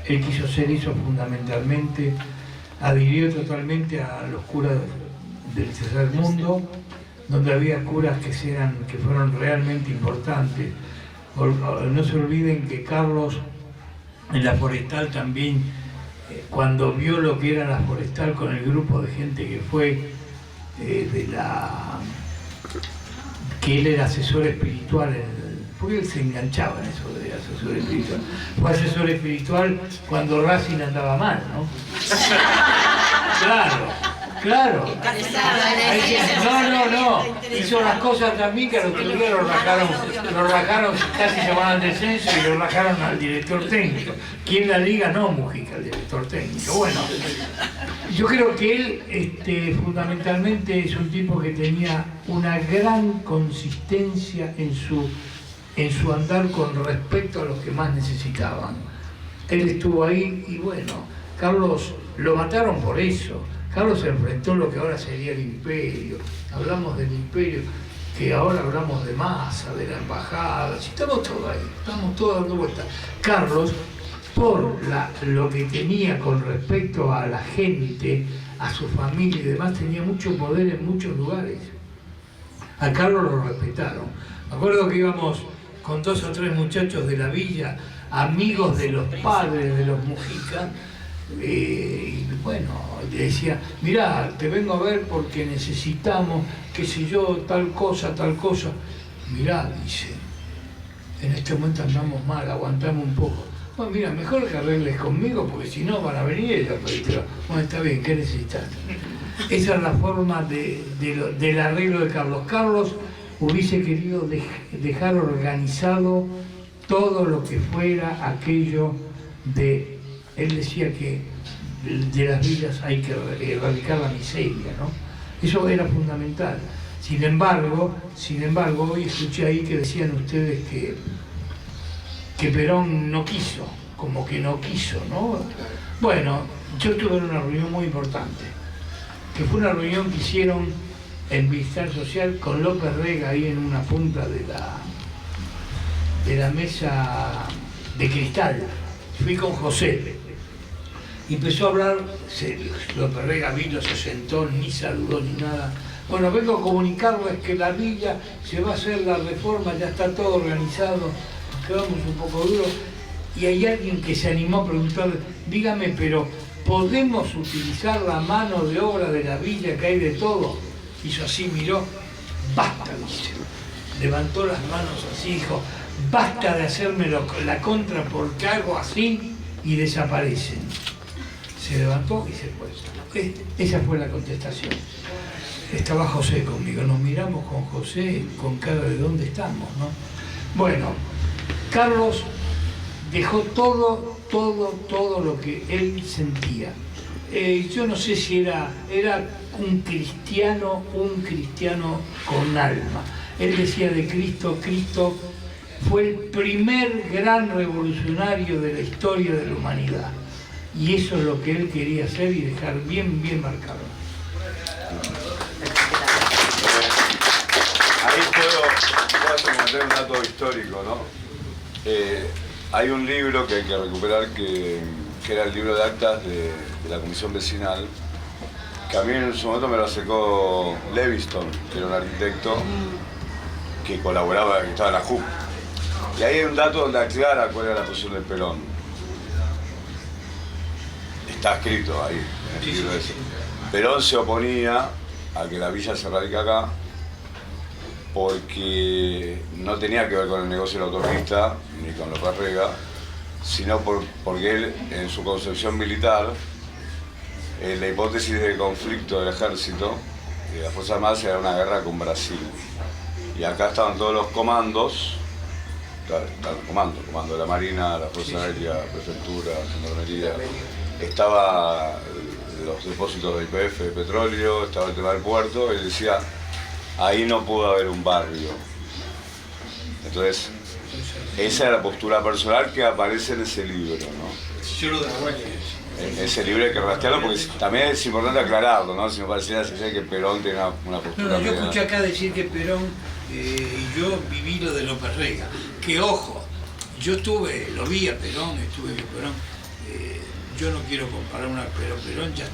S6: Él quiso ser eso fundamentalmente, adhirió totalmente a los curas del tercer mundo, donde había curas que fueron realmente importantes. No se olviden que Carlos en la Forestal también, cuando vio lo que era la Forestal con el grupo de gente que fue que él era asesor espiritual, porque él se enganchaba en eso de asesor espiritual. Fue asesor espiritual cuando Racing andaba mal, ¿no? Claro. No. Hizo las cosas también que al otro día lo rajaron, casi se van al descenso y lo rajaron al director técnico. ¿Quién la liga? No, Mujica, el director técnico. Bueno, yo creo que él fundamentalmente es un tipo que tenía una gran consistencia en su andar con respecto a los que más necesitaban. Él estuvo ahí y bueno, Carlos lo mataron por eso. Carlos se enfrentó a lo que ahora sería el imperio. Hablamos del imperio, que ahora hablamos de Massa, de la embajada. Si estamos todos ahí, estamos todos dando vueltas. Carlos, por lo que tenía con respecto a la gente, a su familia y demás, tenía mucho poder en muchos lugares. A Carlos lo respetaron. Me acuerdo que íbamos con 2 o 3 muchachos de la villa, amigos de los padres de los Mujica, y bueno, le decía, mirá, te vengo a ver porque necesitamos, qué sé yo, tal cosa. Mirá, dice, en este momento andamos mal, aguantamos un poco. Bueno, mira, mejor que arregles conmigo porque si no van a venir ellos a pedirte. Bueno, está bien, ¿qué necesitas? Esa es la forma del arreglo de Carlos. Carlos hubiese querido dejar organizado todo lo que fuera aquello de... Él decía que de las villas hay que erradicar la miseria, ¿no? Eso era fundamental. Sin embargo, hoy escuché ahí que decían ustedes que Perón no quiso, como que no quiso, ¿no? Bueno, yo tuve una reunión muy importante, que fue una reunión que hicieron en Bienestar Social con López Rega ahí en una punta de la mesa de cristal. Fui con José. Y empezó a hablar, López Rega vino, se sentó, ni saludó ni nada. Bueno, vengo a comunicarles que la villa se va a hacer la reforma, ya está todo organizado, quedamos un poco duros, y hay alguien que se animó a preguntarle, dígame, pero ¿podemos utilizar la mano de obra de la villa, que hay de todo? Hizo así, miró, basta, dice. Levantó las manos así, dijo, basta de hacerme la contra porque hago así y desaparecen. Se levantó y se fue. Esa fue la contestación. Estaba José conmigo, nos miramos con José con cara de dónde estamos, ¿no? Bueno, Carlos dejó todo lo que él sentía. Yo no sé si era un cristiano con alma. Él decía de Cristo, Cristo fue el primer gran revolucionario de la historia de la humanidad. Y eso es lo que él quería hacer y dejar bien marcado.
S7: Ahí puedo comentar un dato histórico, ¿no? Hay un libro que hay que recuperar que era el libro de actas de la comisión vecinal, que a mí en su momento me lo acercó Leviston, que era un arquitecto que colaboraba, que estaba en la JUP. Y ahí hay un dato donde aclara cuál era la posición del Perón. Está escrito ahí, en el libro ese. Perón se oponía a que la villa se radique acá porque no tenía que ver con el negocio de la autopista ni con López Rega, sino porque él, en su concepción militar, la hipótesis de conflicto del ejército y de las Fuerzas Armadas era una guerra con Brasil. Y acá estaban todos los comandos, comando de la Marina, la Fuerza Aérea, Prefectura, Gendarmería, estaba los depósitos de YPF, de petróleo, estaba el tema del puerto, él decía, ahí no pudo haber un barrio. Entonces, esa era la postura personal que aparece en ese libro, ¿no?
S6: Yo lo devuelvo.
S7: Ese libro hay que rastrearlo porque también es importante aclararlo, ¿no? Si me pareciera que Perón tenía una postura...
S6: No, yo escuché acá decir que Perón, y yo viví lo de López Rega, que ojo, yo lo vi a Perón, estuve con Perón, yo no quiero comparar pero Perón ya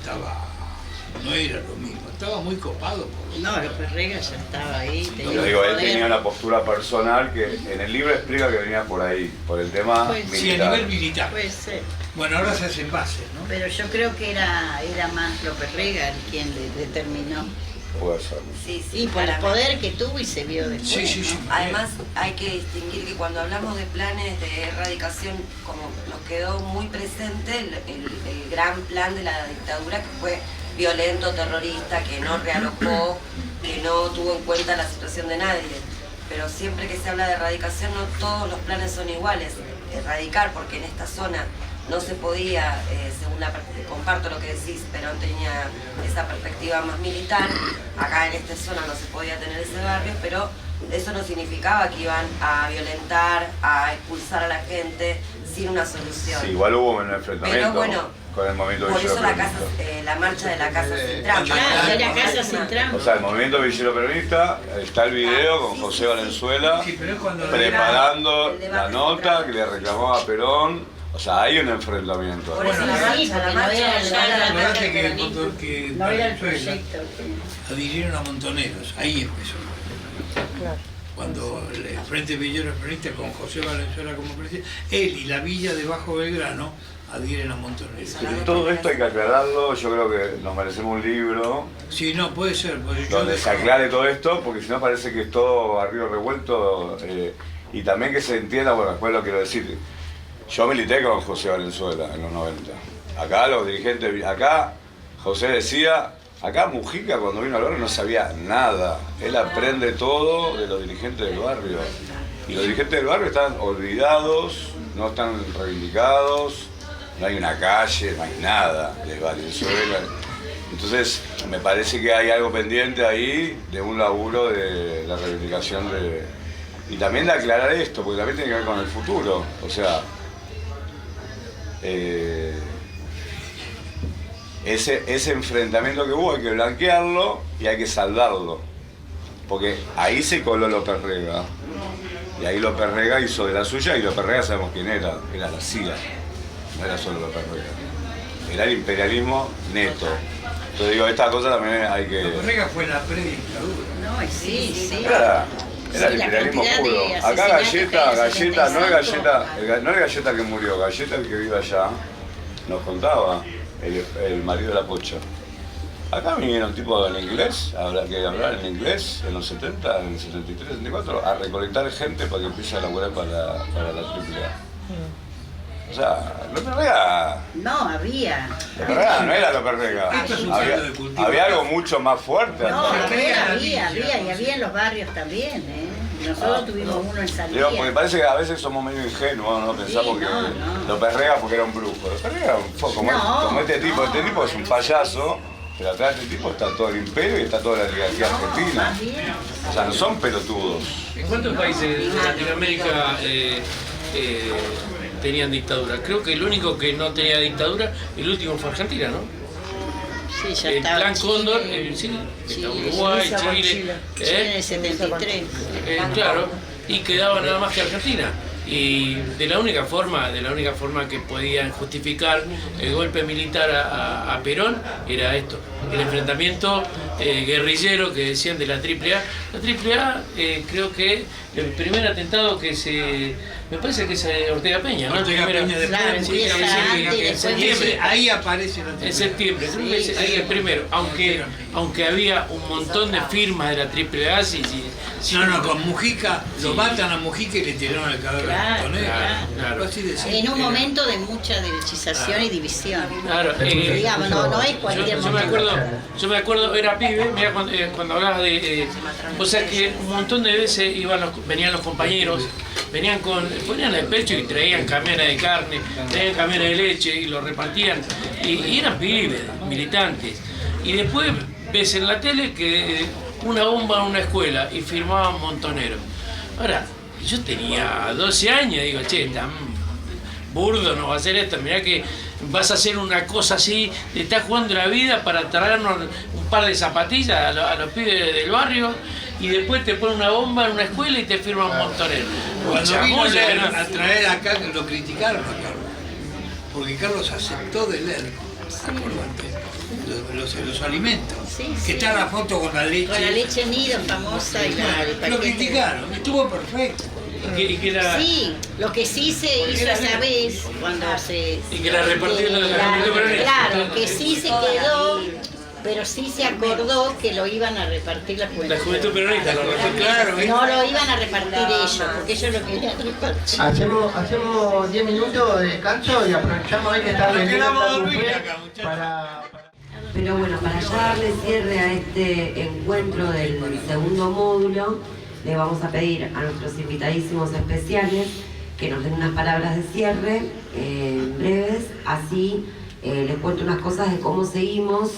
S6: no era lo mismo, estaba muy copado por...
S9: No, López Rega ya estaba ahí.
S7: Yo digo, él tenía una postura personal que en el libro explica que venía por ahí, por el tema militar.
S6: Sí, a nivel militar.
S9: Puede ser.
S6: Bueno, ahora se hacen bases, ¿no?
S9: Pero yo creo que era más López Rega quien le determinó.
S7: Puede ser.
S1: Sí,
S9: Y por el poder que tuvo y se vio después.
S6: Sí.
S1: Además, hay que distinguir que cuando hablamos de planes de erradicación, como nos quedó muy presente el gran plan de la dictadura, que fue violento, terrorista, que no realojó, que no tuvo en cuenta la situación de nadie. Pero siempre que se habla de erradicación, no todos los planes son iguales. Erradicar, porque en esta zona no se podía, según comparto lo que decís, Perón tenía esa perspectiva más militar, acá en esta zona no se podía tener ese barrio, pero eso no significaba que iban a violentar, a expulsar a la gente sin una solución.
S7: Sí, igual hubo un enfrentamiento.
S1: Pero bueno,
S7: con el movimiento
S1: por eso
S7: villero
S1: la marcha de la casa sin trampa.
S9: Claro, era casa sin trampa.
S7: O sea, el movimiento villero peronista, está el video con José Valenzuela preparando la nota que le reclamaba a Perón. O sea, hay un enfrentamiento.
S1: Por eso la marcha
S6: que Valenzuela adhirieron a Montoneros, ahí empezó. Cuando el Frente Villero Peronista con José Valenzuela como presidente, él y la villa de Bajo Belgrano adhieren a Montoneros.
S7: Todo esto hay que aclararlo, yo creo que nos merecemos un libro.
S6: Sí, no, puede ser.
S7: Donde se aclare todo esto, porque si no parece que es todo a río revuelto. Y también que se entienda, bueno, después lo quiero decir, yo milité con José Valenzuela en los 90. Acá los dirigentes, José decía, acá Mujica cuando vino al barrio no sabía nada. Él aprende todo de los dirigentes del barrio. Y los dirigentes del barrio están olvidados, no están reivindicados, no hay una calle, no hay nada de Valenzuela. Entonces, me parece que hay algo pendiente ahí de un laburo de la reivindicación y también de aclarar esto, porque también tiene que ver con el futuro. O sea, ese enfrentamiento que hubo hay que blanquearlo y hay que saldarlo. Porque ahí se coló López Rega. Y ahí López Rega hizo de la suya, y López Rega sabemos quién era la CIA. No era solo López Rega. era el imperialismo neto. Entonces digo, esta cosa también hay que...
S6: La Borrega fue la predictadura.
S9: No, sí.
S7: Era
S9: Sí,
S7: el
S9: la
S7: imperialismo
S9: cantidad
S7: puro.
S9: de
S7: Acá
S9: asesinatos que
S7: Galleta,
S9: hay en
S7: Galleta, no es
S9: 75.
S7: Galleta, no es Galleta que murió, Galleta el que vive allá, nos contaba, el marido de la Pocha. Acá vinieron tipos en inglés, que hablaban en inglés en los 70, en el 73, 74, a recolectar gente para que empiece a laburar para la AAA. O sea, López Rega...
S9: No, había.
S7: López Rega no era López Rega. Había algo mucho más fuerte.
S9: No,
S7: antes.
S9: había, y había en los barrios también, ¿eh? Nosotros tuvimos uno en San
S7: Digo,
S9: Luis.
S7: porque parece que a veces somos medio ingenuos, ¿no? Pensamos que López Rega porque era un brujo. López Rega era como este tipo. Este tipo es un payaso, pero atrás de este tipo está todo el imperio y está toda la oligarquía argentina. O sea, no son pelotudos.
S8: ¿En cuántos países de Latinoamérica tenían dictadura? Creo que el único que no tenía dictadura, el último fue Argentina, ¿no?
S9: Sí, ya
S8: El
S9: estaba
S8: Plan
S9: Chile,
S8: Cóndor, sí, está Uruguay, Chile,
S9: en el 73.
S8: claro, y quedaba nada más que Argentina. Y de la única forma que podían justificar el golpe militar a Perón era esto, el enfrentamiento guerrillero que decían de la AAA. La AAA creo que el primer atentado me parece que es Ortega Peña, ¿no?
S6: Ortega Peña después,
S9: Claro, empieza antes,
S8: en septiembre.
S6: Ahí aparece la AAA.
S8: En septiembre, creo que es el primero, aunque había un montón de firmas de la AAA,
S6: No, con Mujica, lo matan a Mujica y le tiraron el cadáver a Montonero.
S8: Claro.
S6: Así de simple.
S9: En un momento de mucha derechización y división.
S8: Claro,
S9: Digamos, no es cualquier momento.
S8: Yo me acuerdo, era pibe, mirá, cuando hablabas de... o sea que un montón de veces venían los compañeros, ponían el pecho y traían camiones de carne, traían camiones de leche y lo repartían. Y eran pibes, militantes. Y después ves en la tele que una bomba en una escuela y firmaban Montonero. Ahora, yo tenía 12 años y digo, che, tan burdo no va a ser esto, mirá que vas a hacer una cosa así, te estás jugando la vida para traernos un par de zapatillas a los pibes del barrio y después te ponen una bomba en una escuela y te firman Montonero.
S6: Cuando vino a traer acá, lo criticaron a Carlos, porque Carlos aceptó de leer, los alimentos, que está la foto con la leche.
S9: Con la leche nido famosa y la
S6: lo criticaron, estuvo perfecto.
S8: Sí,
S9: lo que sí se hizo esa vez, cuando se...
S8: Y que la repartieron de la Juventud Peronista.
S9: Claro, que sí se quedó, pero sí se acordó que lo iban a repartir la Juventud.
S8: La Juventud Peronista lo repartió, claro.
S9: No lo iban a repartir ellos, porque ellos lo querían repartir.
S5: Hacemos 10 minutos de descanso y aprovechamos ahí que está para...
S1: Pero bueno, para ya darle cierre a este encuentro del segundo módulo, le vamos a pedir a nuestros invitadísimos especiales que nos den unas palabras de cierre breves, así les cuento unas cosas de cómo seguimos,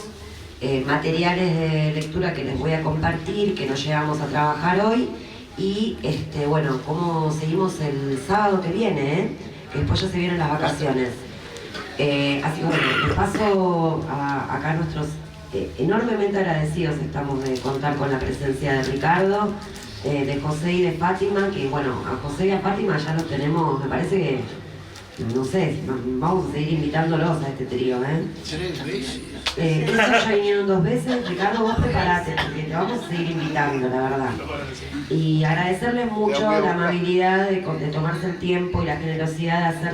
S1: materiales de lectura que les voy a compartir, que nos llevamos a trabajar hoy, y bueno, cómo seguimos el sábado que viene, que después ya se vienen las vacaciones. Así que bueno, les paso acá nuestros enormemente agradecidos estamos de contar con la presencia de Ricardo, de José y de Fátima, que bueno, a José y a Fátima ya los tenemos, me parece que, no sé, vamos a seguir invitándolos a este trío, ¿eh?
S6: 3 veces.
S1: Ellos ya vinieron 2 veces, Ricardo, vos preparate, porque te vamos a seguir invitando, la verdad. Y agradecerles mucho la amabilidad de tomarse el tiempo y la generosidad de hacer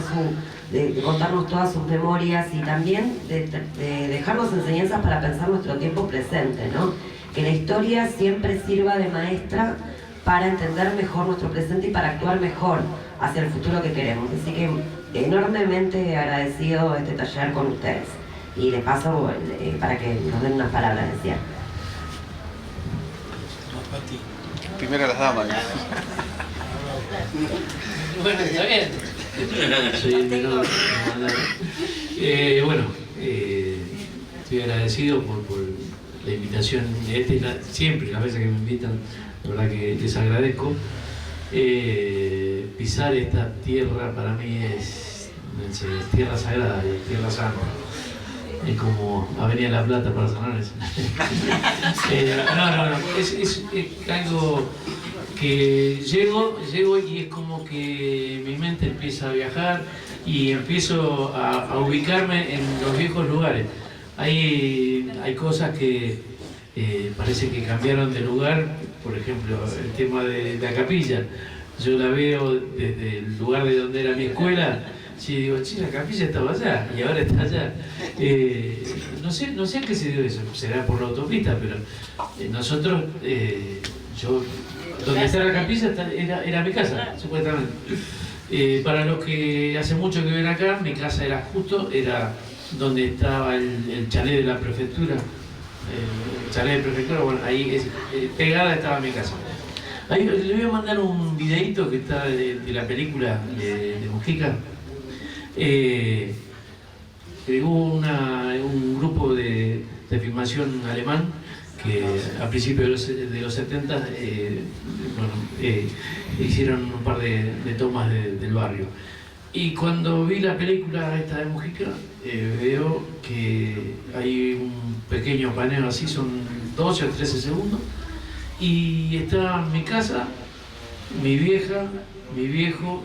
S1: de contarnos todas sus memorias y también de dejarnos enseñanzas para pensar nuestro tiempo presente, ¿no? Que la historia siempre sirva de maestra para entender mejor nuestro presente y para actuar mejor hacia el futuro que queremos. Así que enormemente agradecido este taller con ustedes. Y les paso para que nos den unas palabras de cierre.
S10: Primero las damas.
S8: Bueno, está bien. Soy el menor. Bueno, estoy agradecido por la invitación siempre, las veces que me invitan, la verdad que les agradezco. Pisar esta tierra para mí es tierra sagrada y tierra santa. Es como Avenida La Plata para San Lorenzo. No, es algo que llego y es como que mi mente empieza a viajar y empiezo a ubicarme en los viejos lugares. Hay cosas que parece que cambiaron de lugar, por ejemplo, el tema de la capilla. Yo la veo desde el lugar de donde era mi escuela, sí, digo, sí, la capilla estaba allá y ahora está allá. No sé a qué se dio eso, será por la autopista, pero nosotros, donde está la capilla era mi casa, supuestamente. Para los que hace mucho que ven acá, mi casa era donde estaba el chalet de la prefectura. El chalet de prefectura, bueno, ahí pegada estaba mi casa. Ahí le voy a mandar un videito que está de la película de Mujica. Hubo un grupo de filmación alemán que a principios de los 70 hicieron un par de tomas del barrio. Y cuando vi la película esta de Mujica, veo que hay un pequeño paneo así, son 12 o 13 segundos, y está mi casa, mi vieja, mi viejo,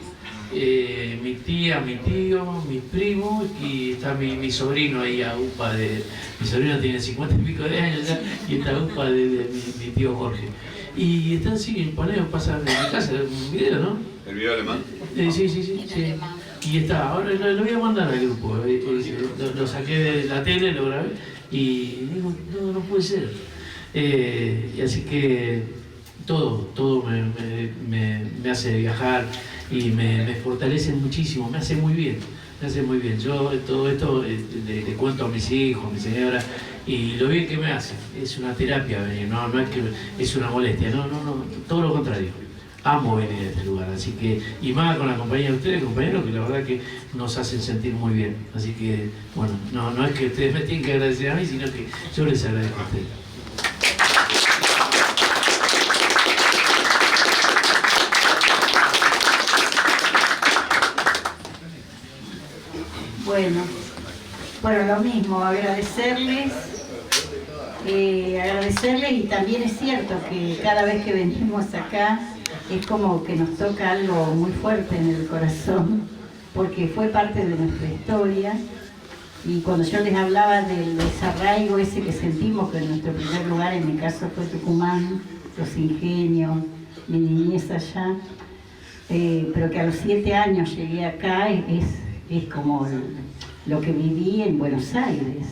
S8: mi tía, mi tío, mis primos, y está mi sobrino ahí a upa mi sobrino tiene 50 y pico de años ya, y está a upa de mi tío Jorge. Y está así, el paneo pasa en mi casa, un video, ¿no?
S10: ¿El video alemán?
S8: Sí. Y está, ahora lo voy a mandar al grupo, lo saqué de la tele, lo grabé, y digo, no puede ser. Y así que todo me hace viajar y me fortalece muchísimo, me hace muy bien. Yo todo esto le cuento a mis hijos, a mi señora, y lo bien que me hace. Es una terapia venir, no es que es una molestia, no, todo lo contrario. Amo venir a este lugar, así que, y más con la compañía de ustedes, compañeros, que la verdad que nos hacen sentir muy bien. Así que, bueno, no es que ustedes me tienen que agradecer a mí, sino que yo les agradezco a ustedes.
S9: Bueno, lo mismo, agradecerles y también es cierto que cada vez que venimos acá es como que nos toca algo muy fuerte en el corazón, porque fue parte de nuestra historia. Y cuando yo les hablaba del desarraigo ese que sentimos, que en nuestro primer lugar, en mi caso fue Tucumán, Los Ingenios, mi niñez allá, pero que a los 7 años llegué acá, es como lo que viví en Buenos Aires,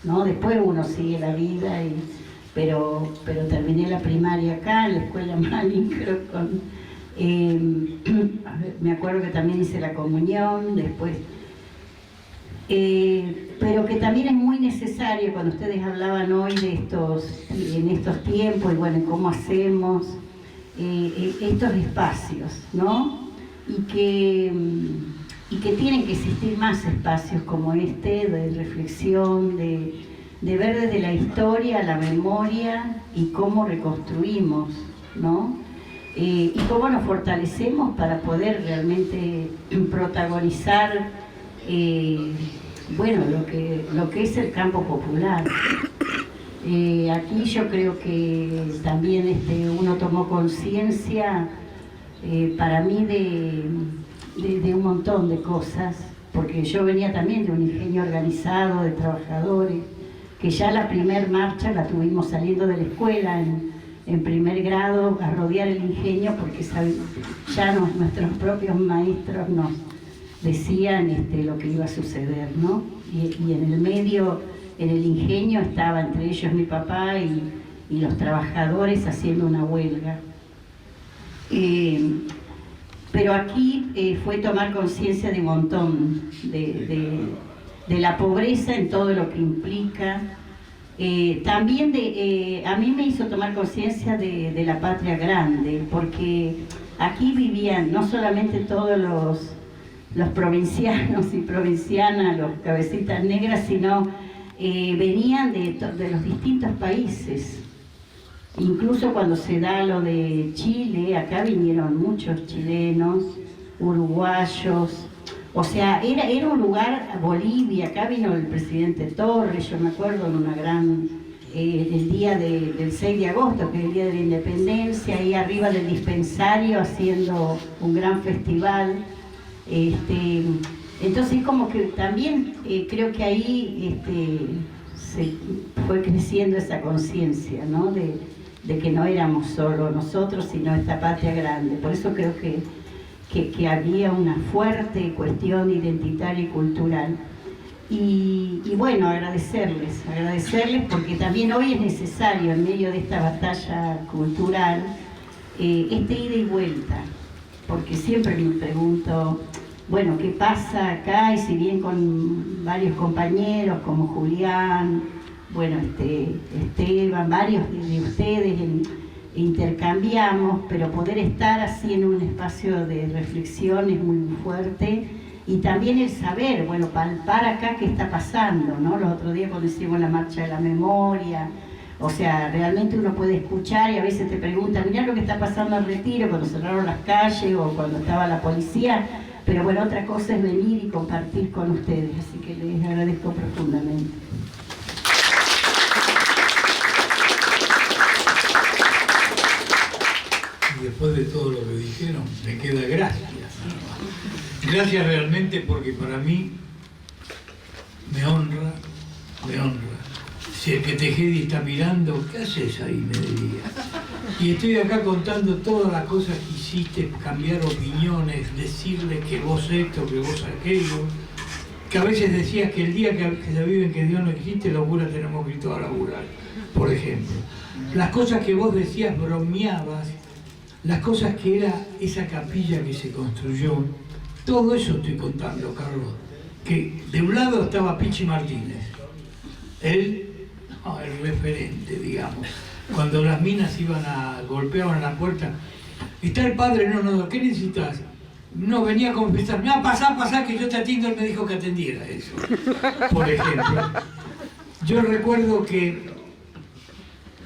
S9: ¿no? Después uno sigue la vida, pero terminé la primaria acá, en la escuela Malin, creo, me acuerdo que también hice la comunión, después... pero que también es muy necesario cuando ustedes hablaban hoy en estos tiempos y bueno, cómo hacemos estos espacios, ¿no? Y que tienen que existir más espacios como este, de reflexión, de ver desde la historia, la memoria y cómo reconstruimos, ¿no? Y cómo nos fortalecemos para poder realmente protagonizar bueno, lo que es el campo popular. Aquí yo creo que también uno tomó conciencia para mí de un montón de cosas, porque yo venía también de un ingenio organizado, de trabajadores, que ya la primer marcha la tuvimos saliendo de la escuela en primer grado a rodear el ingenio, porque ya nuestros propios maestros nos decían lo que iba a suceder, ¿no? Y en el medio, en el ingenio, estaba entre ellos mi papá y los trabajadores haciendo una huelga. Pero aquí fue tomar conciencia de un montón, de la pobreza en todo lo que implica. También a mí me hizo tomar conciencia de la patria grande, porque aquí vivían no solamente todos los provincianos y provincianas, los cabecitas negras, sino venían de los distintos países. Incluso cuando se da lo de Chile, acá vinieron muchos chilenos, uruguayos, o sea, era un lugar, Bolivia, acá vino el presidente Torres, yo me acuerdo en una gran, el día del 6 de agosto, que es el día de la independencia, ahí arriba del dispensario haciendo un gran festival. Entonces como que también creo que ahí se fue creciendo esa conciencia, ¿no? de que no éramos solo nosotros, sino esta patria grande. Por eso creo que había una fuerte cuestión identitaria y cultural. Y bueno, agradecerles porque también hoy es necesario, en medio de esta batalla cultural, ida y vuelta, porque siempre me pregunto, bueno, ¿qué pasa acá? Y si bien con varios compañeros como Julián, bueno, Esteban, varios de ustedes intercambiamos, pero poder estar así en un espacio de reflexión es muy fuerte. Y también el saber, bueno, palpar acá qué está pasando, ¿no? Los otros días cuando hicimos la marcha de la memoria, o sea, realmente uno puede escuchar y a veces te preguntan, mirá lo que está pasando al Retiro, cuando cerraron las calles o cuando estaba la policía, pero bueno, otra cosa es venir y compartir con ustedes, así que les agradezco profundamente.
S6: Y después de todo lo que dijeron, me queda gracias. Gracias realmente porque para mí me honra. Si el que Tejedi está mirando, ¿qué haces ahí? Me diría. Y estoy acá contando todas las cosas que hiciste, cambiar opiniones, decirle que vos esto, que vos aquello, que a veces decías que el día que se vive en que Dios no existe, los curas tenemos que ir todos a laburar, por ejemplo. Las cosas que vos decías, bromeabas, las cosas que era esa capilla que se construyó, todo eso estoy contando, Carlos, que de un lado estaba Pichi Martínez, el referente, digamos, cuando las minas golpeaban la puerta, está el padre, no, ¿qué necesitas? No, venía a confesar, no, pasá, que yo te atiendo, él me dijo que atendiera eso, por ejemplo. Yo recuerdo que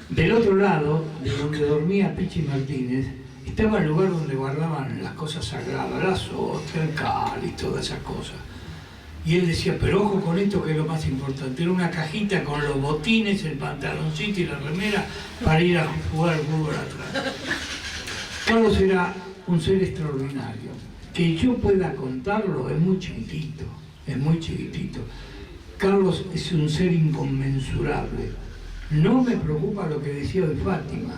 S6: del otro lado, de donde dormía Pichi Martínez, estaba el lugar donde guardaban las cosas sagradas, las hostias, el cáliz, todas esas cosas. Y él decía, pero ojo con esto que es lo más importante, era una cajita con los botines, el pantaloncito y la remera para ir a jugar al fútbol atrás. Carlos era un ser extraordinario. Que yo pueda contarlo es muy chiquitito. Carlos es un ser inconmensurable. No me preocupa lo que decía hoy Fátima,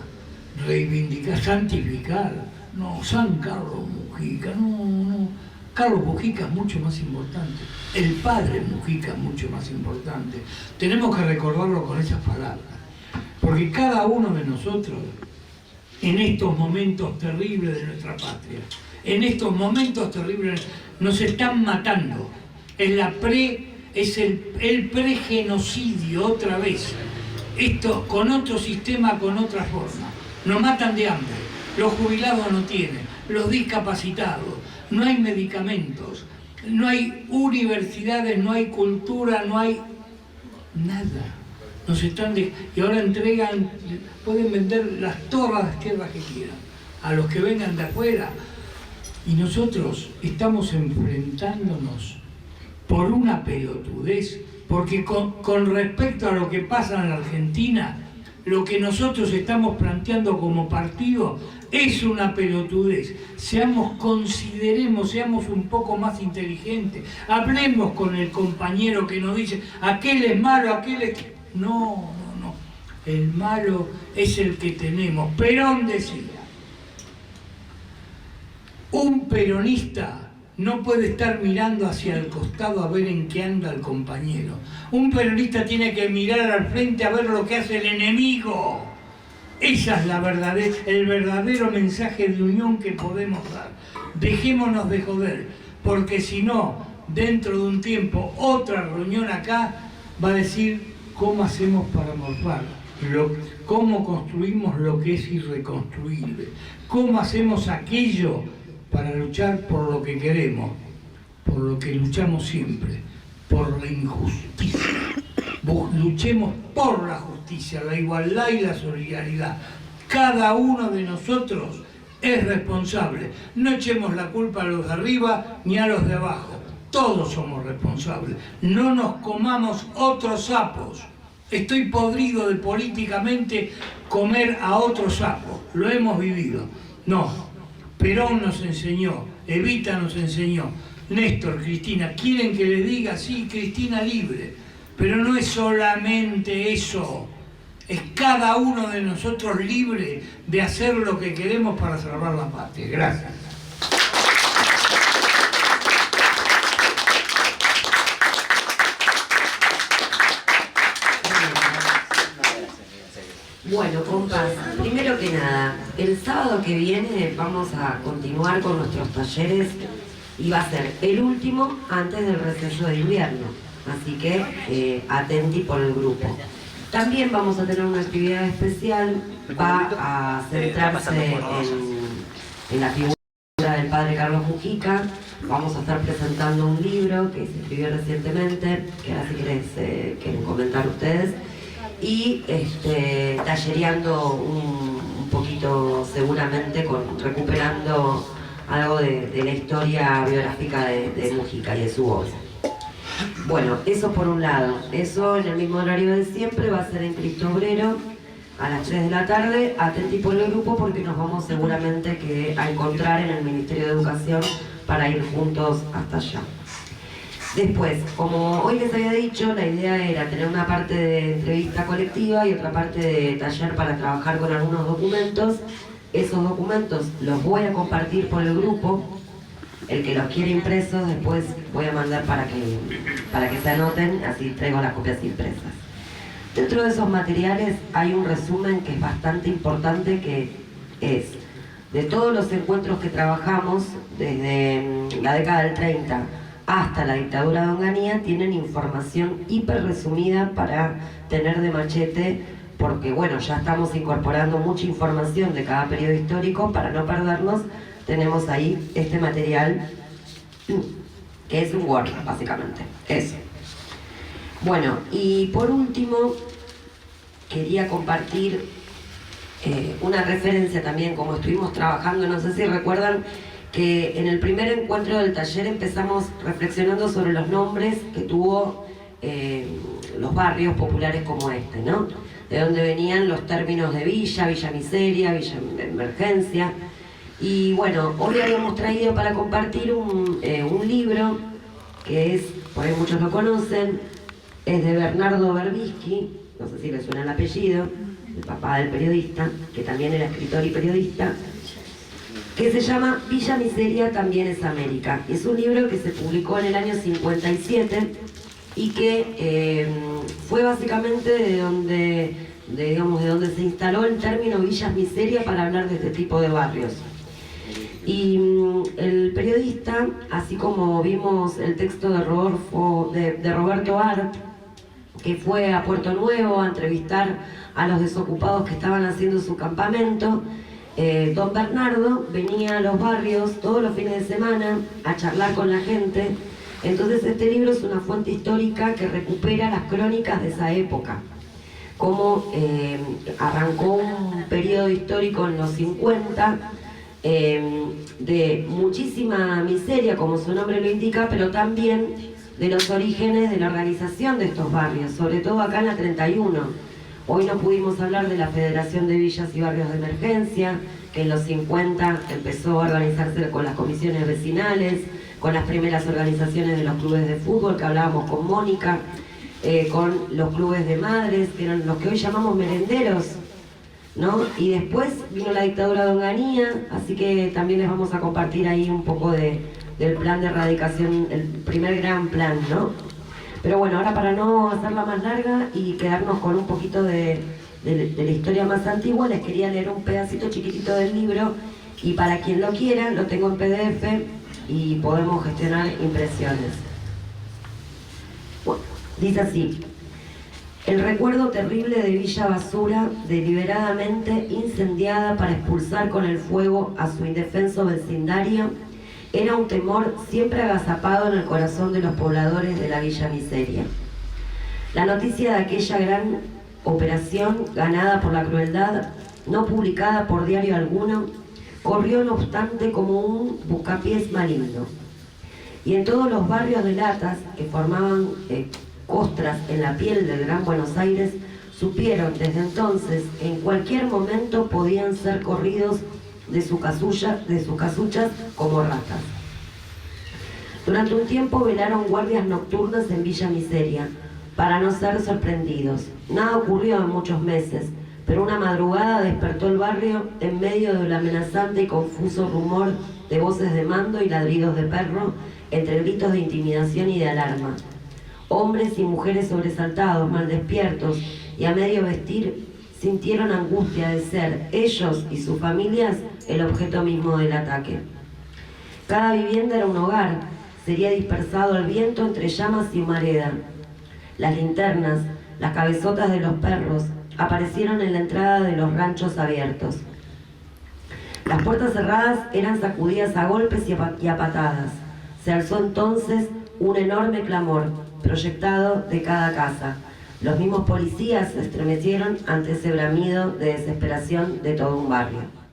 S6: reivindicar, santificar. No, San Carlos Mujica, no. Carlos Mujica es mucho más importante. El padre Mujica es mucho más importante. Tenemos que recordarlo con esas palabras. Porque cada uno de nosotros, en estos momentos terribles de nuestra patria, en estos momentos terribles, nos están matando. Es el pregenocidio otra vez. Esto con otro sistema, con otra forma. Nos matan de hambre. Los jubilados no tienen, los discapacitados. No hay medicamentos, no hay universidades, no hay cultura, no hay nada. Y ahora entregan, pueden vender todas las tierras que quieran a los que vengan de afuera. Y nosotros estamos enfrentándonos por una pelotudez, porque con respecto a lo que pasa en la Argentina, lo que nosotros estamos planteando como partido es una pelotudez. Consideremos, seamos un poco más inteligentes. Hablemos con el compañero que nos dice, aquel es malo, aquel es... No. El malo es el que tenemos. Perón decía, un peronista no puede estar mirando hacia el costado a ver en qué anda el compañero. Un peronista tiene que mirar al frente a ver lo que hace el enemigo. Esa es el verdadero mensaje de unión que podemos dar. Dejémonos de joder, porque si no, dentro de un tiempo, otra reunión acá va a decir cómo hacemos para morfar, cómo construimos lo que es irreconstruible, cómo hacemos aquello para luchar por lo que queremos, por lo que luchamos siempre, por la injusticia. Luchemos por la justicia, la igualdad y la solidaridad. Cada uno de nosotros es responsable. No echemos la culpa a los de arriba ni a los de abajo. Todos somos responsables. No nos comamos otros sapos. Estoy podrido de políticamente comer a otros sapos. Lo hemos vivido. No. Perón nos enseñó, Evita nos enseñó, Néstor, Cristina, quieren que les diga, sí, Cristina libre, pero no es solamente eso, es cada uno de nosotros libre de hacer lo que queremos para salvar la patria. Gracias.
S1: Bueno, compas, primero que nada, el sábado que viene vamos a continuar con nuestros talleres y va a ser el último antes del receso de invierno, así que atenti por el grupo. También vamos a tener una actividad especial, va a centrarse en la figura del padre Carlos Mujica. Vamos a estar presentando un libro que se escribió recientemente, que ahora si quieren comentar ustedes, y tallereando un poquito seguramente, recuperando algo de la historia biográfica de Mujica y de su voz. Bueno, eso por un lado. Eso en el mismo horario de siempre va a ser en Cristo Obrero a las 3 de la tarde. Atenti por el grupo porque nos vamos seguramente a encontrar en el Ministerio de Educación para ir juntos hasta allá. Después, como hoy les había dicho, la idea era tener una parte de entrevista colectiva y otra parte de taller para trabajar con algunos documentos. Esos documentos los voy a compartir por el grupo. El que los quiere impresos, después voy a mandar para que se anoten, así traigo las copias impresas. Dentro de esos materiales hay un resumen que es bastante importante, que es de todos los encuentros que trabajamos desde la década del 30 hasta la dictadura de Onganía, tienen información hiper resumida para tener de machete, porque bueno, ya estamos incorporando mucha información de cada periodo histórico para no perdernos. Tenemos ahí este material, que es un Word, básicamente, eso. Bueno, y por último, quería compartir una referencia también, como estuvimos trabajando, no sé si recuerdan, que en el primer encuentro del taller empezamos reflexionando sobre los nombres que tuvo los barrios populares como este, ¿no? De dónde venían los términos de villa, villa miseria, villa emergencia. Y bueno, hoy habíamos traído para compartir un libro que es, por ahí muchos lo conocen, es de Bernardo Berbisky, no sé si le suena el apellido, el papá del periodista, que también era escritor y periodista, que se llama Villa Miseria también es América. Es un libro que se publicó en el año 57 y que fue básicamente de donde se instaló el término Villas Miseria para hablar de este tipo de barrios. Y el periodista, así como vimos el texto de Roberto Art, que fue a Puerto Nuevo a entrevistar a los desocupados que estaban haciendo su campamento, don Bernardo venía a los barrios todos los fines de semana a charlar con la gente. Entonces este libro es una fuente histórica que recupera las crónicas de esa época, cómo arrancó un periodo histórico en los 50, de muchísima miseria, como su nombre lo indica, pero también de los orígenes de la organización de estos barrios, sobre todo acá en la 31. Hoy no pudimos hablar de la Federación de Villas y Barrios de Emergencia, que en los 50 empezó a organizarse con las comisiones vecinales, con las primeras organizaciones de los clubes de fútbol, que hablábamos con Mónica, con los clubes de madres, que eran los que hoy llamamos merenderos, ¿no? Y después vino la dictadura de Onganía, así que también les vamos a compartir ahí un poco del plan de erradicación, el primer gran plan, ¿no? Pero bueno, ahora para no hacerla más larga y quedarnos con un poquito de la historia más antigua, les quería leer un pedacito chiquitito del libro, y para quien lo quiera, lo tengo en PDF y podemos gestionar impresiones. Bueno, dice así: el recuerdo terrible de Villa Basura, deliberadamente incendiada para expulsar con el fuego a su indefenso vecindario, era un temor siempre agazapado en el corazón de los pobladores de la Villa Miseria. La noticia de aquella gran operación, ganada por la crueldad, no publicada por diario alguno, corrió no obstante como un buscapiés maligno. Y en todos los barrios de latas que formaban costras en la piel del Gran Buenos Aires, supieron desde entonces que en cualquier momento podían ser corridos de sus casuchas como ratas. Durante un tiempo velaron guardias nocturnas en Villa Miseria, para no ser sorprendidos. Nada ocurrió en muchos meses, pero una madrugada despertó el barrio en medio del amenazante y confuso rumor de voces de mando y ladridos de perro, entre gritos de intimidación y de alarma. Hombres y mujeres sobresaltados, mal despiertos y a medio vestir, sintieron angustia de ser ellos y sus familias el objeto mismo del ataque. Cada vivienda era un hogar, sería dispersado al viento entre llamas y humareda. Las linternas, las cabezotas de los perros, aparecieron en la entrada de los ranchos abiertos. Las puertas cerradas eran sacudidas a golpes y a patadas. Se alzó entonces un enorme clamor, proyectado de cada casa. Los mismos policías se estremecieron ante ese bramido de desesperación de todo un barrio.